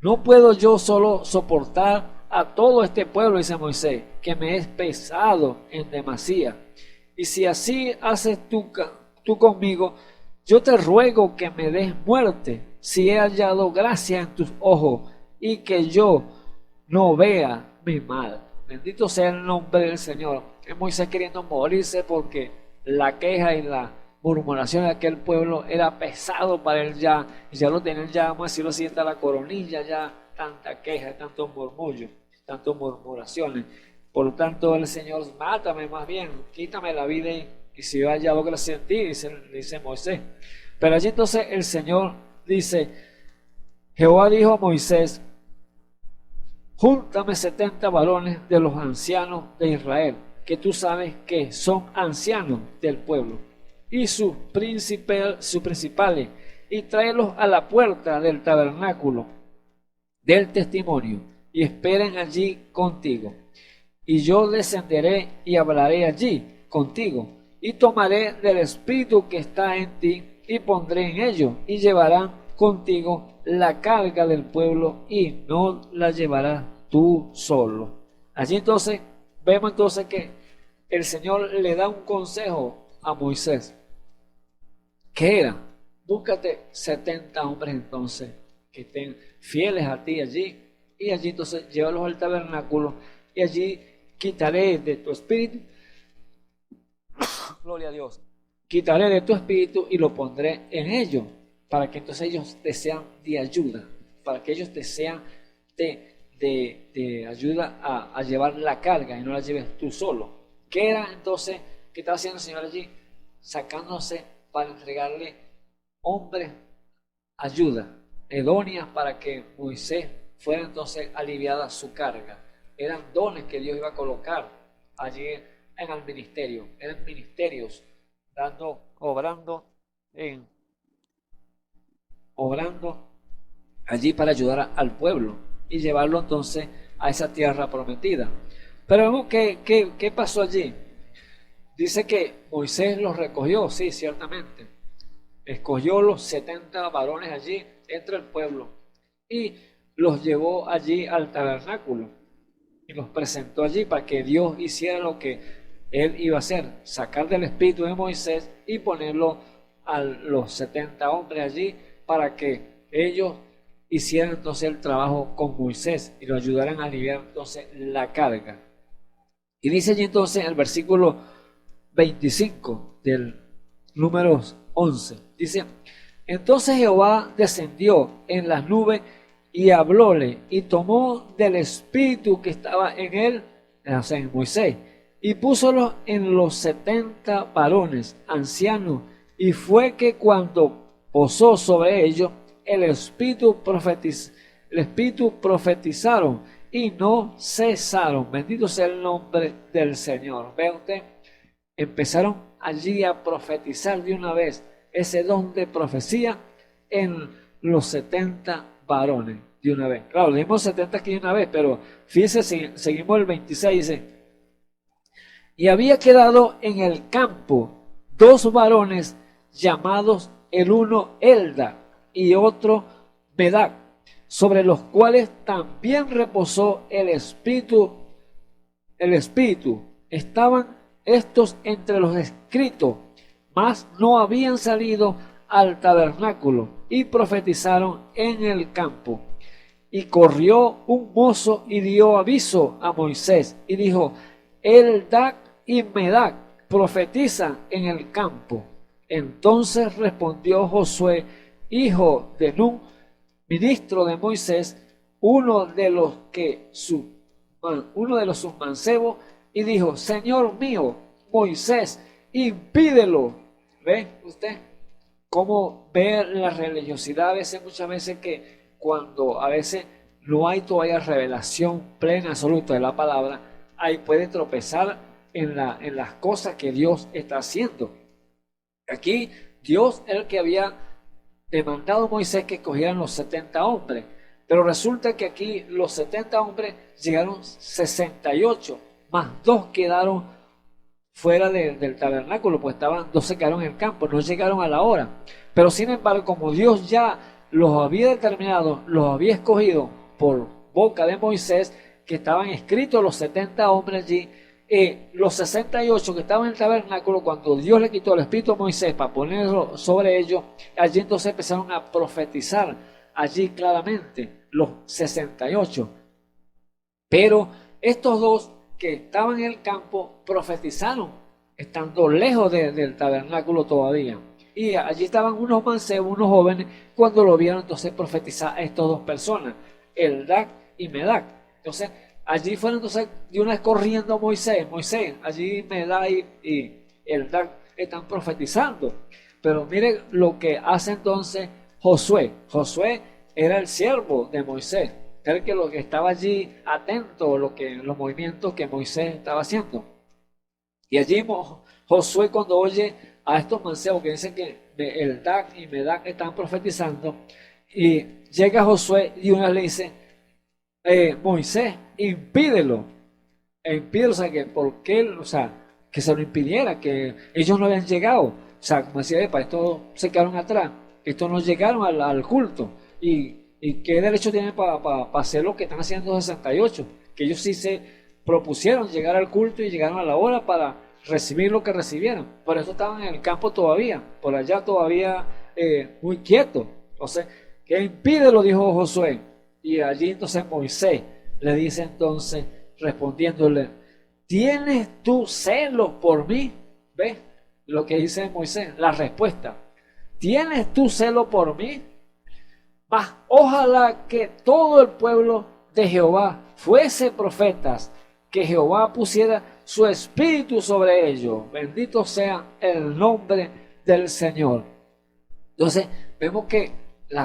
No puedo yo solo soportar a todo este pueblo, dice Moisés, que me es pesado en demasía. Y si así haces tú conmigo, yo te ruego que me des muerte, si he hallado gracia en tus ojos, y que yo no vea mi mal. Bendito sea el nombre del Señor. Es Moisés queriendo morirse porque la queja y la murmuración de aquel pueblo era pesado para él ya, y ya lo tenían ya, vamos a decirlo así, hasta la coronilla, ya tanta queja, tantos murmullos, tantas murmuraciones. Por lo tanto, el Señor, mátame más bien, quítame la vida y si yo haya algo gracia en ti, dice Moisés. Pero allí entonces el Señor dice, Jehová dijo a Moisés, júntame 70 varones de los ancianos de Israel, que tú sabes que son ancianos del pueblo, y sus principales, y tráelos a la puerta del tabernáculo del testimonio, y esperen allí contigo. Y yo descenderé y hablaré allí contigo, y tomaré del espíritu que está en ti, y pondré en ellos, y llevarán contigo la carga del pueblo, y no la llevarás tú solo. Allí entonces vemos entonces que el Señor le da un consejo a Moisés. ¿Qué era? Búscate 70 hombres entonces que estén fieles a ti allí, y allí entonces llévalos al tabernáculo, y allí quitaré de tu espíritu, gloria a Dios, quitaré de tu espíritu y lo pondré en ellos, para que entonces ellos te sean de ayuda, para que ellos te sean de ayuda a llevar la carga y no la lleves tú solo. ¿Qué era entonces que estaba haciendo el Señor allí? Sacándose para entregarle hombres ayuda, idóneas para que Moisés fuera entonces aliviada su carga. Eran dones que Dios iba a colocar allí en el ministerio, eran ministerios obrando allí para ayudar al pueblo y llevarlo entonces a esa tierra prometida. Pero vemos ¿qué pasó allí? Dice que Moisés los recogió, sí, ciertamente. Escogió los 70 varones allí entre el pueblo y los llevó allí al tabernáculo y los presentó allí para que Dios hiciera lo que él iba a hacer, sacar del espíritu de Moisés y ponerlo a los 70 hombres allí para que ellos hicieran entonces el trabajo con Moisés y lo ayudaran a aliviar entonces la carga. Y dice allí entonces el versículo 25 del número 11, dice, entonces Jehová descendió en las nubes y hablóle y tomó del espíritu que estaba en él, o sea, en Moisés, y púsolo en los 70 varones ancianos, y fue que cuando posó sobre ellos el espíritu profetizaron y no cesaron. Bendito sea el nombre del Señor. Ve usted, empezaron allí a profetizar de una vez ese don de profecía en los 70 varones de una vez. Claro, leímos 70 aquí de una vez, pero fíjese, seguimos el 26, dice, y había quedado en el campo 2 varones llamados el uno Elda y otro Medac, sobre los cuales también reposó el espíritu. Estaban estos entre los escritos, mas no habían salido al tabernáculo, y profetizaron en el campo. Y corrió un mozo y dio aviso a Moisés y dijo, Eldac y Medac profetizan en el campo. Entonces respondió Josué hijo de Nun, ministro de Moisés, uno de sus mancebos, y dijo: Señor mío, Moisés, impídelo. ¿Ve usted cómo ve la religiosidad a veces, muchas veces, que cuando a veces no hay todavía revelación plena, absoluta de la palabra, ahí puede tropezar en las cosas que Dios está haciendo? Aquí Dios es el que había demandado a Moisés que escogieran los 70 hombres, pero resulta que aquí los 70 hombres llegaron 68, más 2 quedaron fuera del tabernáculo, pues dos se quedaron en el campo, no llegaron a la hora. Pero sin embargo, como Dios ya los había determinado, los había escogido por boca de Moisés, que estaban escritos los 70 hombres allí, los 68 que estaban en el tabernáculo, cuando Dios le quitó el espíritu a Moisés para ponerlo sobre ellos, allí entonces empezaron a profetizar allí claramente los 68. Pero estos 2 que estaban en el campo profetizaron estando lejos del tabernáculo todavía, y allí estaban unos mancebos, unos jóvenes, cuando lo vieron entonces profetizar a estas 2 personas, Eldac y Medac. Entonces allí fueron entonces de una vez corriendo a Moisés, allí Medac y Eldac están profetizando. Pero mire lo que hace entonces Josué. Josué era el siervo de Moisés, el que lo que estaba allí atento a los movimientos que Moisés estaba haciendo. Y allí Josué, cuando oye a estos mancebos que dicen que Eldac y Medac están profetizando, y llega Josué y una vez le dice: Moisés, impídelo, o sea, que por qué, o sea, que se lo impidiera, que ellos no habían llegado, o sea, como decía, para esto se quedaron atrás, estos no llegaron al culto, y qué derecho tienen para hacer lo que están haciendo los 68, que ellos sí se propusieron llegar al culto y llegaron a la hora para recibir lo que recibieron. Por eso estaban en el campo todavía, por allá todavía muy quietos. Entonces, ¿qué impide? Lo dijo Josué. Y allí entonces Moisés le dice entonces, respondiéndole: ¿tienes tú celos por mí? ¿Ves lo que dice Moisés? La respuesta: ¿tienes tú celo por mí? Mas ojalá que todo el pueblo de Jehová fuese profetas, que Jehová pusiera su espíritu sobre ellos. Bendito sea el nombre del Señor. Entonces vemos que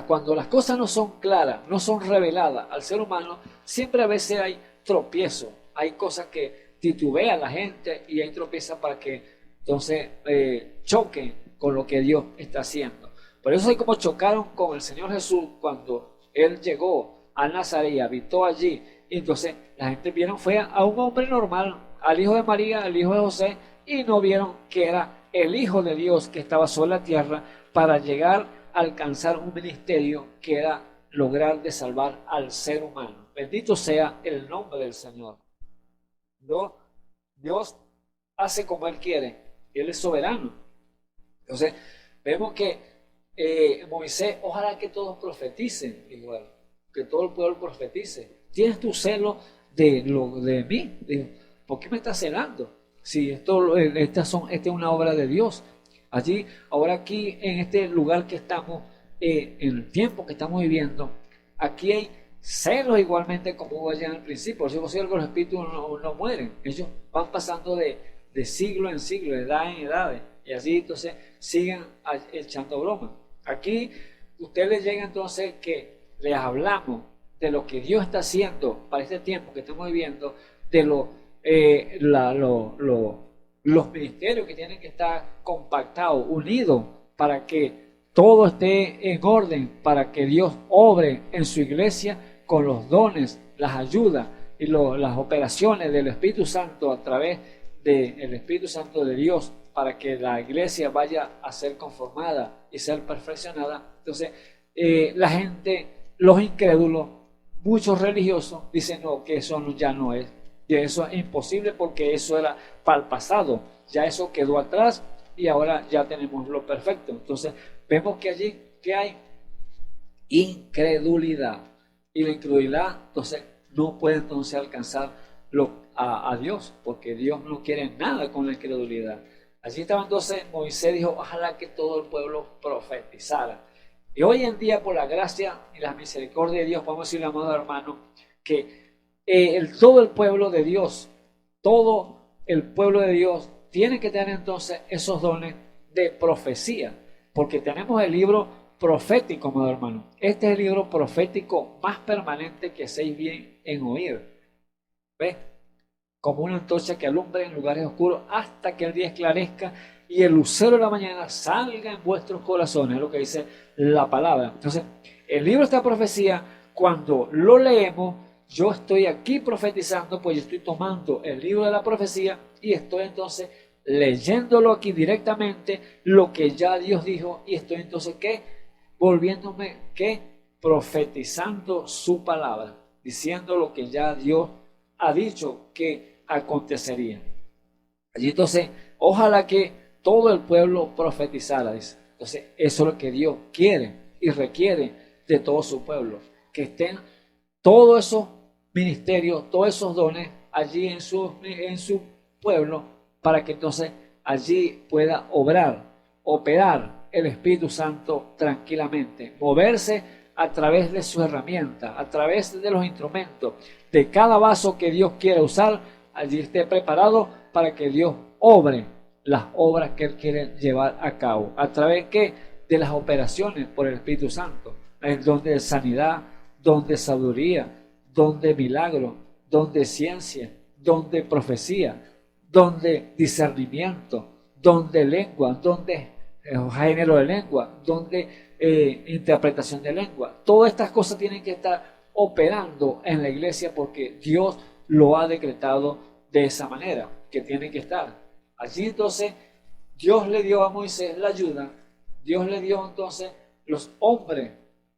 cuando las cosas no son claras, no son reveladas al ser humano, siempre a veces hay tropiezos, hay cosas que titubean la gente y hay tropiezos para que entonces choquen con lo que Dios está haciendo. Por eso es como chocaron con el Señor Jesús cuando Él llegó a Nazaret, habitó allí. Y entonces la gente vieron fue a un hombre normal, al hijo de María, al hijo de José, y no vieron que era el Hijo de Dios que estaba sobre la tierra para llegar a alcanzar un ministerio que era lograr de salvar al ser humano. Bendito sea el nombre del Señor. Dios hace como Él quiere, Él es soberano. Entonces vemos que Moisés, ojalá que todos profeticen igual, que todo el pueblo profetice. ¿Tienes tu celo de mí? ¿Por qué me estás celando? Si esta es una obra de Dios. Allí, ahora aquí, en este lugar que estamos, en el tiempo que estamos viviendo, aquí hay celos igualmente como hubo allá en el principio. Por eso los espíritus no mueren. Ellos van pasando de siglo en siglo, de edad en edad. Y así entonces siguen echando bromas. Aquí usted les llega entonces que les hablamos de lo que Dios está haciendo para este tiempo que estamos viviendo, de los ministerios que tienen que estar compactados, unidos, para que todo esté en orden, para que Dios obre en su iglesia con los dones, las ayudas y las operaciones del Espíritu Santo a través del Espíritu Santo de Dios, para que la iglesia vaya a ser conformada y ser perfeccionada. Entonces, la gente, los incrédulos, muchos religiosos dicen no, que eso ya no es, que eso es imposible porque eso era para el pasado, ya eso quedó atrás y ahora ya tenemos lo perfecto. Entonces, vemos que allí que hay incredulidad, y la incredulidad entonces no puede entonces alcanzar a Dios, porque Dios no quiere nada con la incredulidad. Allí estaba entonces Moisés, dijo, ojalá que todo el pueblo profetizara. Y hoy en día, por la gracia y la misericordia de Dios, podemos decirle, amado hermano, que todo el pueblo de Dios, todo el pueblo de Dios tiene que tener entonces esos dones de profecía, porque tenemos el libro profético, amado hermano. Este es el libro profético más permanente que hacéis bien en oír. ¿Ves? Como una antorcha que alumbre en lugares oscuros hasta que el día esclarezca y el lucero de la mañana salga en vuestros corazones, es lo que dice la palabra. Entonces, el libro de esta profecía, cuando lo leemos, yo estoy aquí profetizando, pues yo estoy tomando el libro de la profecía y estoy entonces leyéndolo aquí directamente, lo que ya Dios dijo, y estoy entonces, ¿qué? Volviéndome, ¿qué? Profetizando su palabra, diciendo lo que ya Dios ha dicho que acontecería. Allí entonces, ojalá que todo el pueblo profetizara, dice. Entonces, eso es lo que Dios quiere y requiere de todo su pueblo, que estén todos esos ministerios, todos esos dones allí en su pueblo, para que entonces allí pueda operar el Espíritu Santo tranquilamente, moverse a través de sus herramientas, a través de los instrumentos, de cada vaso que Dios quiera usar, allí esté preparado para que Dios obre las obras que Él quiere llevar a cabo, a través de las operaciones por el Espíritu Santo, el don de sanidad, don de sabiduría, don de milagro, don de ciencia, don de profecía, don de discernimiento, don de lengua, don de género de lengua, don de interpretación de lengua. Todas estas cosas tienen que estar operando en la iglesia porque Dios lo ha decretado de esa manera, que tienen que estar. Allí entonces Dios le dio a Moisés la ayuda, Dios le dio entonces los hombres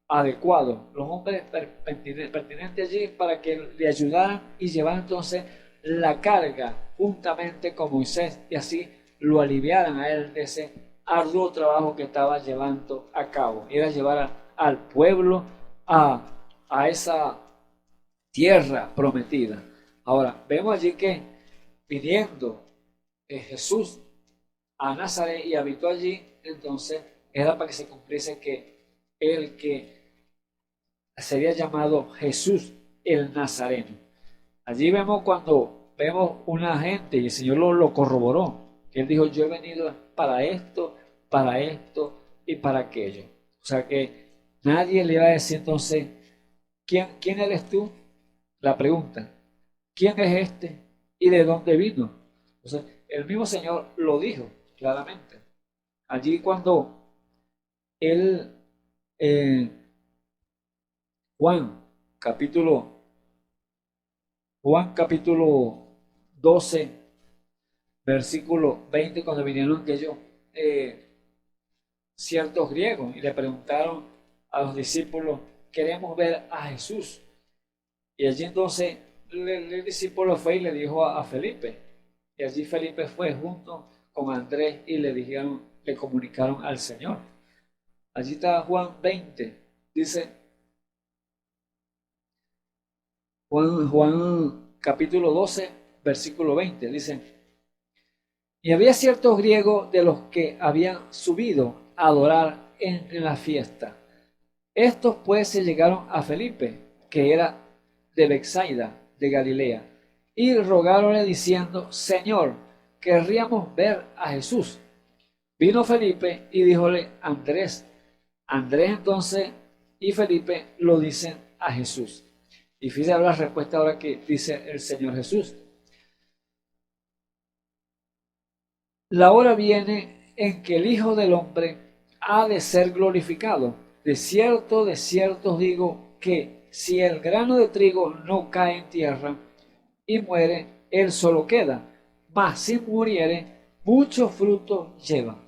adecuados, los hombres pertinentes allí para que le ayudaran y llevaran entonces la carga juntamente con Moisés y así lo aliviaran a él de ese arduo trabajo que estaba llevando a cabo. Era llevar al pueblo a esa tierra prometida. Ahora, vemos allí que viniendo Jesús a Nazaret y habitó allí, entonces era para que se cumpliese que el que sería llamado Jesús el Nazareno. Allí vemos cuando vemos una gente y el Señor lo corroboró, que Él dijo, yo he venido para esto y para aquello. O sea que nadie le va a decir entonces, ¿quién eres tú? La pregunta, ¿quién es este y de dónde vino? Entonces, el mismo Señor lo dijo claramente. Allí cuando Él, Juan capítulo 12, versículo 20, cuando vinieron aquellos ciertos griegos y le preguntaron a los discípulos, queremos ver a Jesús. Y allí entonces el discípulo fue y le dijo a Felipe. Y allí Felipe fue junto con Andrés y le comunicaron al Señor. Allí está Juan 20, dice Juan capítulo 12, versículo 20, dice, y había ciertos griegos de los que habían subido a adorar en la fiesta. Estos pues se llegaron a Felipe, que era de Betsaida, de Galilea, y rogáronle diciendo, Señor, querríamos ver a Jesús. Vino Felipe y díjole Andrés. Andrés entonces y Felipe lo dicen a Jesús. Y fíjate la respuesta ahora que dice el Señor Jesús. La hora viene en que el Hijo del Hombre ha de ser glorificado. De cierto os digo que si el grano de trigo no cae en tierra y muere, él solo queda. Mas si muriere, mucho fruto lleva.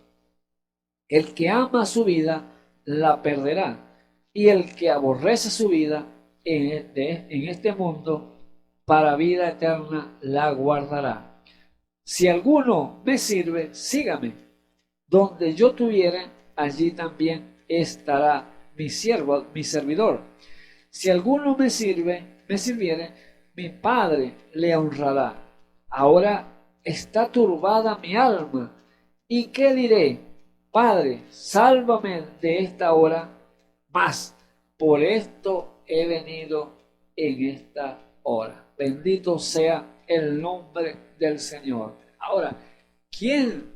El que ama su vida, la perderá. Y el que aborrece su vida en este mundo, para vida eterna la guardará. Si alguno me sirve, sígame. Donde yo tuviere, allí también estará mi servidor. Si alguno me sirviere, mi Padre le honrará. Ahora está turbada mi alma. ¿Y qué diré? Padre, sálvame de esta hora. Mas por esto he venido en esta hora. Bendito sea el nombre del Señor. Ahora, ¿quién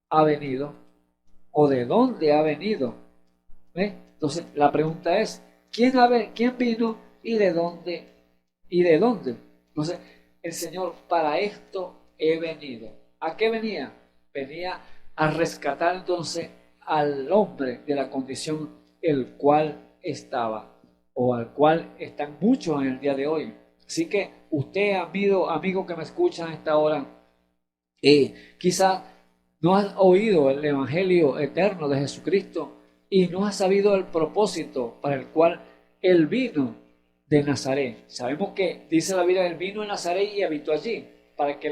ha venido o de dónde ha venido? ¿Ve? Entonces, la pregunta es, ¿quién vino y de dónde? ¿Y de dónde? Entonces, el Señor, para esto he venido. ¿A qué venía? Venía a rescatar entonces al hombre de la condición el cual estaba o al cual están muchos en el día de hoy. Así que usted, amigo que me escucha en esta hora, quizá no has oído el Evangelio eterno de Jesucristo y no has sabido el propósito para el cual Él vino de Nazaret. Sabemos que dice la Biblia, Él vino en Nazaret y habitó allí, para que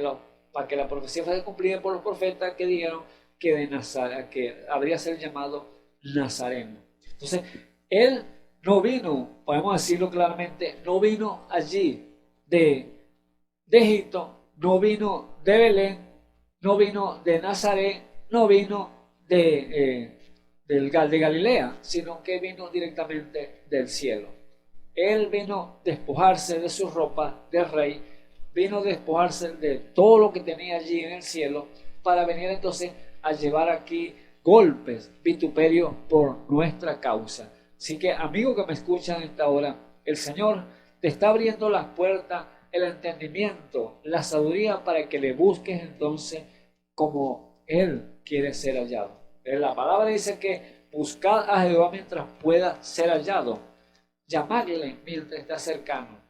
la profecía fuese cumplida por los profetas que dijeron que de Nazaret, que habría ser llamado Nazareno. Entonces, Él no vino, podemos decirlo claramente, no vino allí de Egipto, no vino de Belén, no vino de Nazaret, no vino de Galilea, sino que vino directamente del cielo. Él vino a despojarse de su ropa de rey, vino a despojarse de todo lo que tenía allí en el cielo, para venir entonces a llevar aquí golpes, vituperio por nuestra causa. Así que, amigo que me escuchan en esta hora, el Señor te está abriendo las puertas, el entendimiento, la sabiduría para que le busques entonces como Él quiere ser hallado. La palabra dice que buscad a Jehová mientras pueda ser hallado. Llamadle mientras está cercano.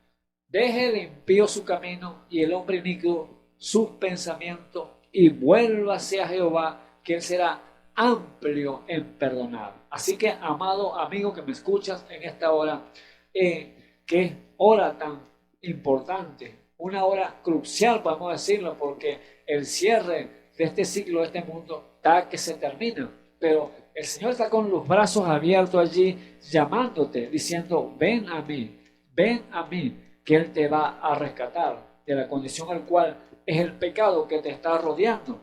Deje el impío su camino y el hombre inicuo sus pensamientos y vuélvase a Jehová, que Él será amplio en perdonar. Así que, amado amigo que me escuchas en esta hora, que hora tan importante, una hora crucial, vamos a decirlo, porque el cierre de este ciclo, de este mundo, está que se termina, pero el Señor está con los brazos abiertos allí, llamándote, diciendo, ven a mí, que Él te va a rescatar de la condición al cual es el pecado que te está rodeando,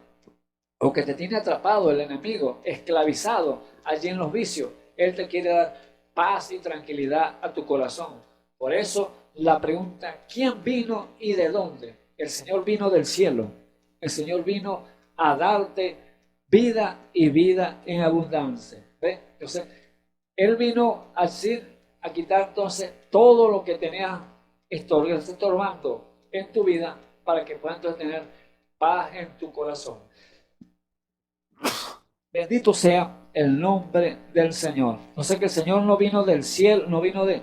o que te tiene atrapado el enemigo, esclavizado allí en los vicios. Él te quiere dar paz y tranquilidad a tu corazón. Por eso la pregunta, ¿quién vino y de dónde? El Señor vino del cielo. El Señor vino a darte vida y vida en abundancia. ¿Ve? Entonces, Él vino a quitar entonces todo lo que tenías estorbando en tu vida, para que puedas entonces tener paz en tu corazón. Bendito sea el nombre del Señor. No sé, que el Señor no vino del cielo, no vino de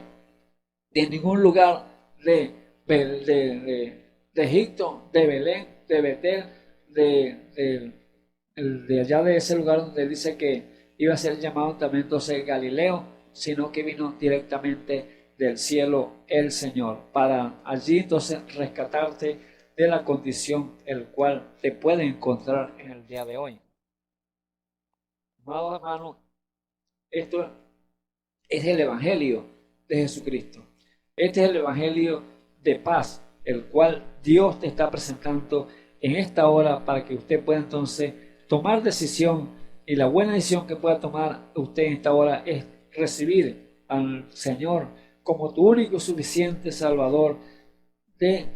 ningún lugar de Egipto, de Belén, de Betel, de allá de ese lugar donde dice que iba a ser llamado también entonces Galileo, sino que vino directamente del cielo el Señor, para allí entonces rescatarte de la condición el cual te puede encontrar en el día de hoy. Amados hermanos, esto es el Evangelio de Jesucristo. Este es el Evangelio de paz, el cual Dios te está presentando en esta hora, para que usted pueda entonces tomar decisión. Y la buena decisión que pueda tomar usted en esta hora es recibir al Señor como tu único y suficiente Salvador de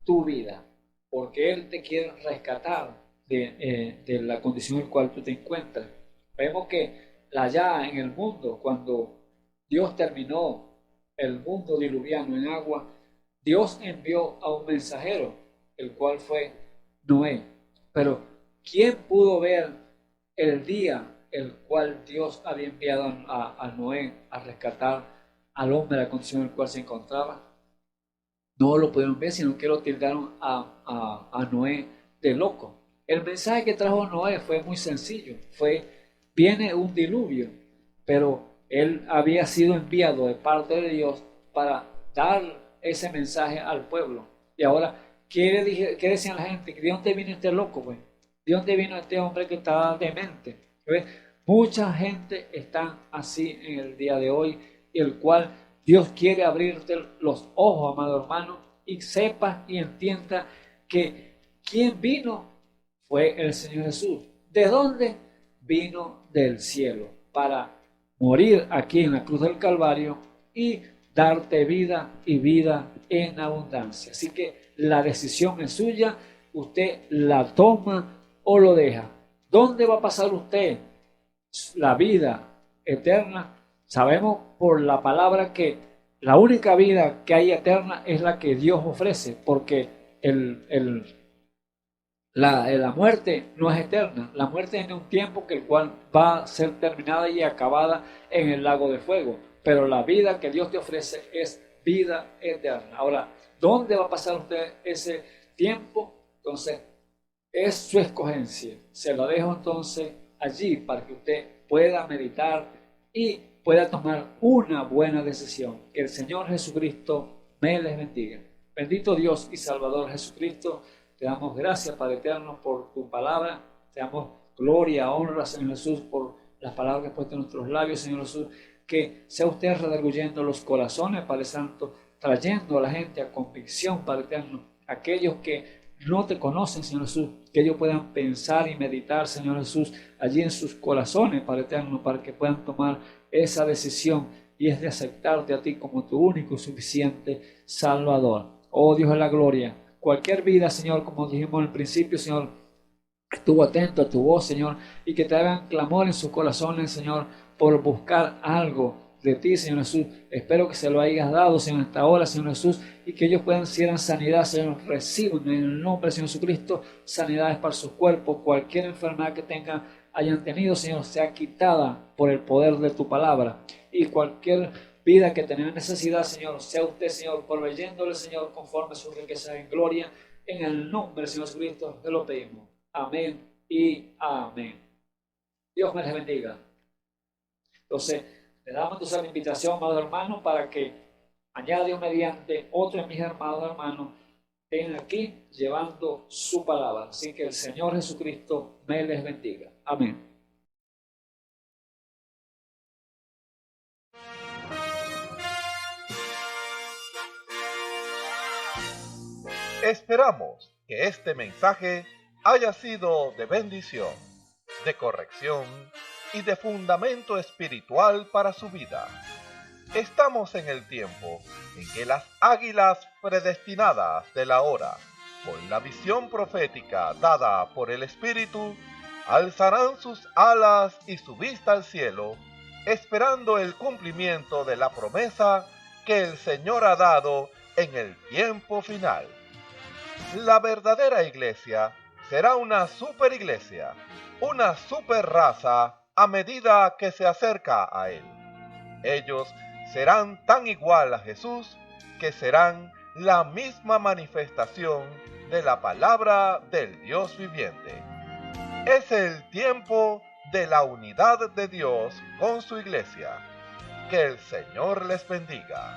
tu vida, porque Él te quiere rescatar de la condición en la cual tú te encuentras. Vemos que allá en el mundo, cuando Dios terminó el mundo diluviano en agua, Dios envió a un mensajero, el cual fue Noé. Pero ¿quién pudo ver el día el cual Dios había enviado a Noé a rescatar al hombre de la condición en la cual se encontraba? No lo pudieron ver, sino que lo tildaron a Noé de loco. El mensaje que trajo Noé fue muy sencillo. Viene un diluvio, pero él había sido enviado de parte de Dios para dar ese mensaje al pueblo. Y ahora, ¿qué decían la gente? ¿De dónde vino este loco, pues? ¿De dónde vino este hombre que estaba demente? ¿Ves? Mucha gente está así en el día de hoy, el cual Dios quiere abrirte los ojos, amado hermano, y sepas y entiendas que quien vino fue el Señor Jesús. ¿De dónde? Vino del cielo, para morir aquí en la cruz del Calvario y darte vida y vida en abundancia. Así que la decisión es suya, usted la toma o lo deja. ¿Dónde va a pasar usted la vida eterna? Sabemos por la palabra que la única vida que hay eterna es la que Dios ofrece, porque la muerte no es eterna. La muerte tiene un tiempo que el cual va a ser terminada y acabada en el lago de fuego. Pero la vida que Dios te ofrece es vida eterna. Ahora, ¿dónde va a pasar usted ese tiempo? Entonces, es su escogencia. Se lo dejo entonces allí para que usted pueda meditar y pueda tomar una buena decisión. Que el Señor Jesucristo me les bendiga. Bendito Dios y Salvador Jesucristo, te damos gracias, Padre eterno, por tu palabra. Te damos gloria, honra, Señor Jesús, por las palabras que has puesto en nuestros labios, Señor Jesús. Que sea usted redarguyendo los corazones, Padre Santo, trayendo a la gente a convicción, Padre eterno. Aquellos que no te conocen, Señor Jesús, que ellos puedan pensar y meditar, Señor Jesús, allí en sus corazones, Padre eterno, para que puedan tomar esa decisión y es de aceptarte a ti como tu único y suficiente Salvador. Oh Dios de la gloria, cualquier vida, Señor, como dijimos al principio, Señor, estuvo atento a tu voz, Señor, y que te hagan clamor en sus corazones, Señor, por buscar algo de ti, Señor Jesús. Espero que se lo hayas dado, Señor, hasta ahora, Señor Jesús, y que ellos puedan ser en sanidad, Señor. Reciban en el nombre del Señor Jesucristo sanidades para sus cuerpos. Cualquier enfermedad que tengan, hayan tenido, Señor, sea quitada por el poder de tu palabra. Y cualquier vida que tenga necesidad, Señor, sea usted, Señor, proveyéndole, Señor, conforme a su riqueza en gloria. En el nombre del Señor Jesucristo te lo pedimos. Amén y amén. Dios me les bendiga. Entonces, le damos entonces la invitación, amado hermano, para que añada Dios mediante otros de mis amados hermanos estén aquí llevando su palabra. Así que el Señor Jesucristo me les bendiga. Amén. Esperamos que este mensaje haya sido de bendición, de corrección y de fundamento espiritual para su vida. Estamos en el tiempo en que las águilas predestinadas de la hora, con la visión profética dada por el Espíritu, alzarán sus alas y su vista al cielo, esperando el cumplimiento de la promesa que el Señor ha dado en el tiempo final. La verdadera iglesia será una superiglesia, una superraza a medida que se acerca a Él. Ellos serán tan igual a Jesús que serán la misma manifestación de la palabra del Dios viviente. Es el tiempo de la unidad de Dios con su iglesia. Que el Señor les bendiga.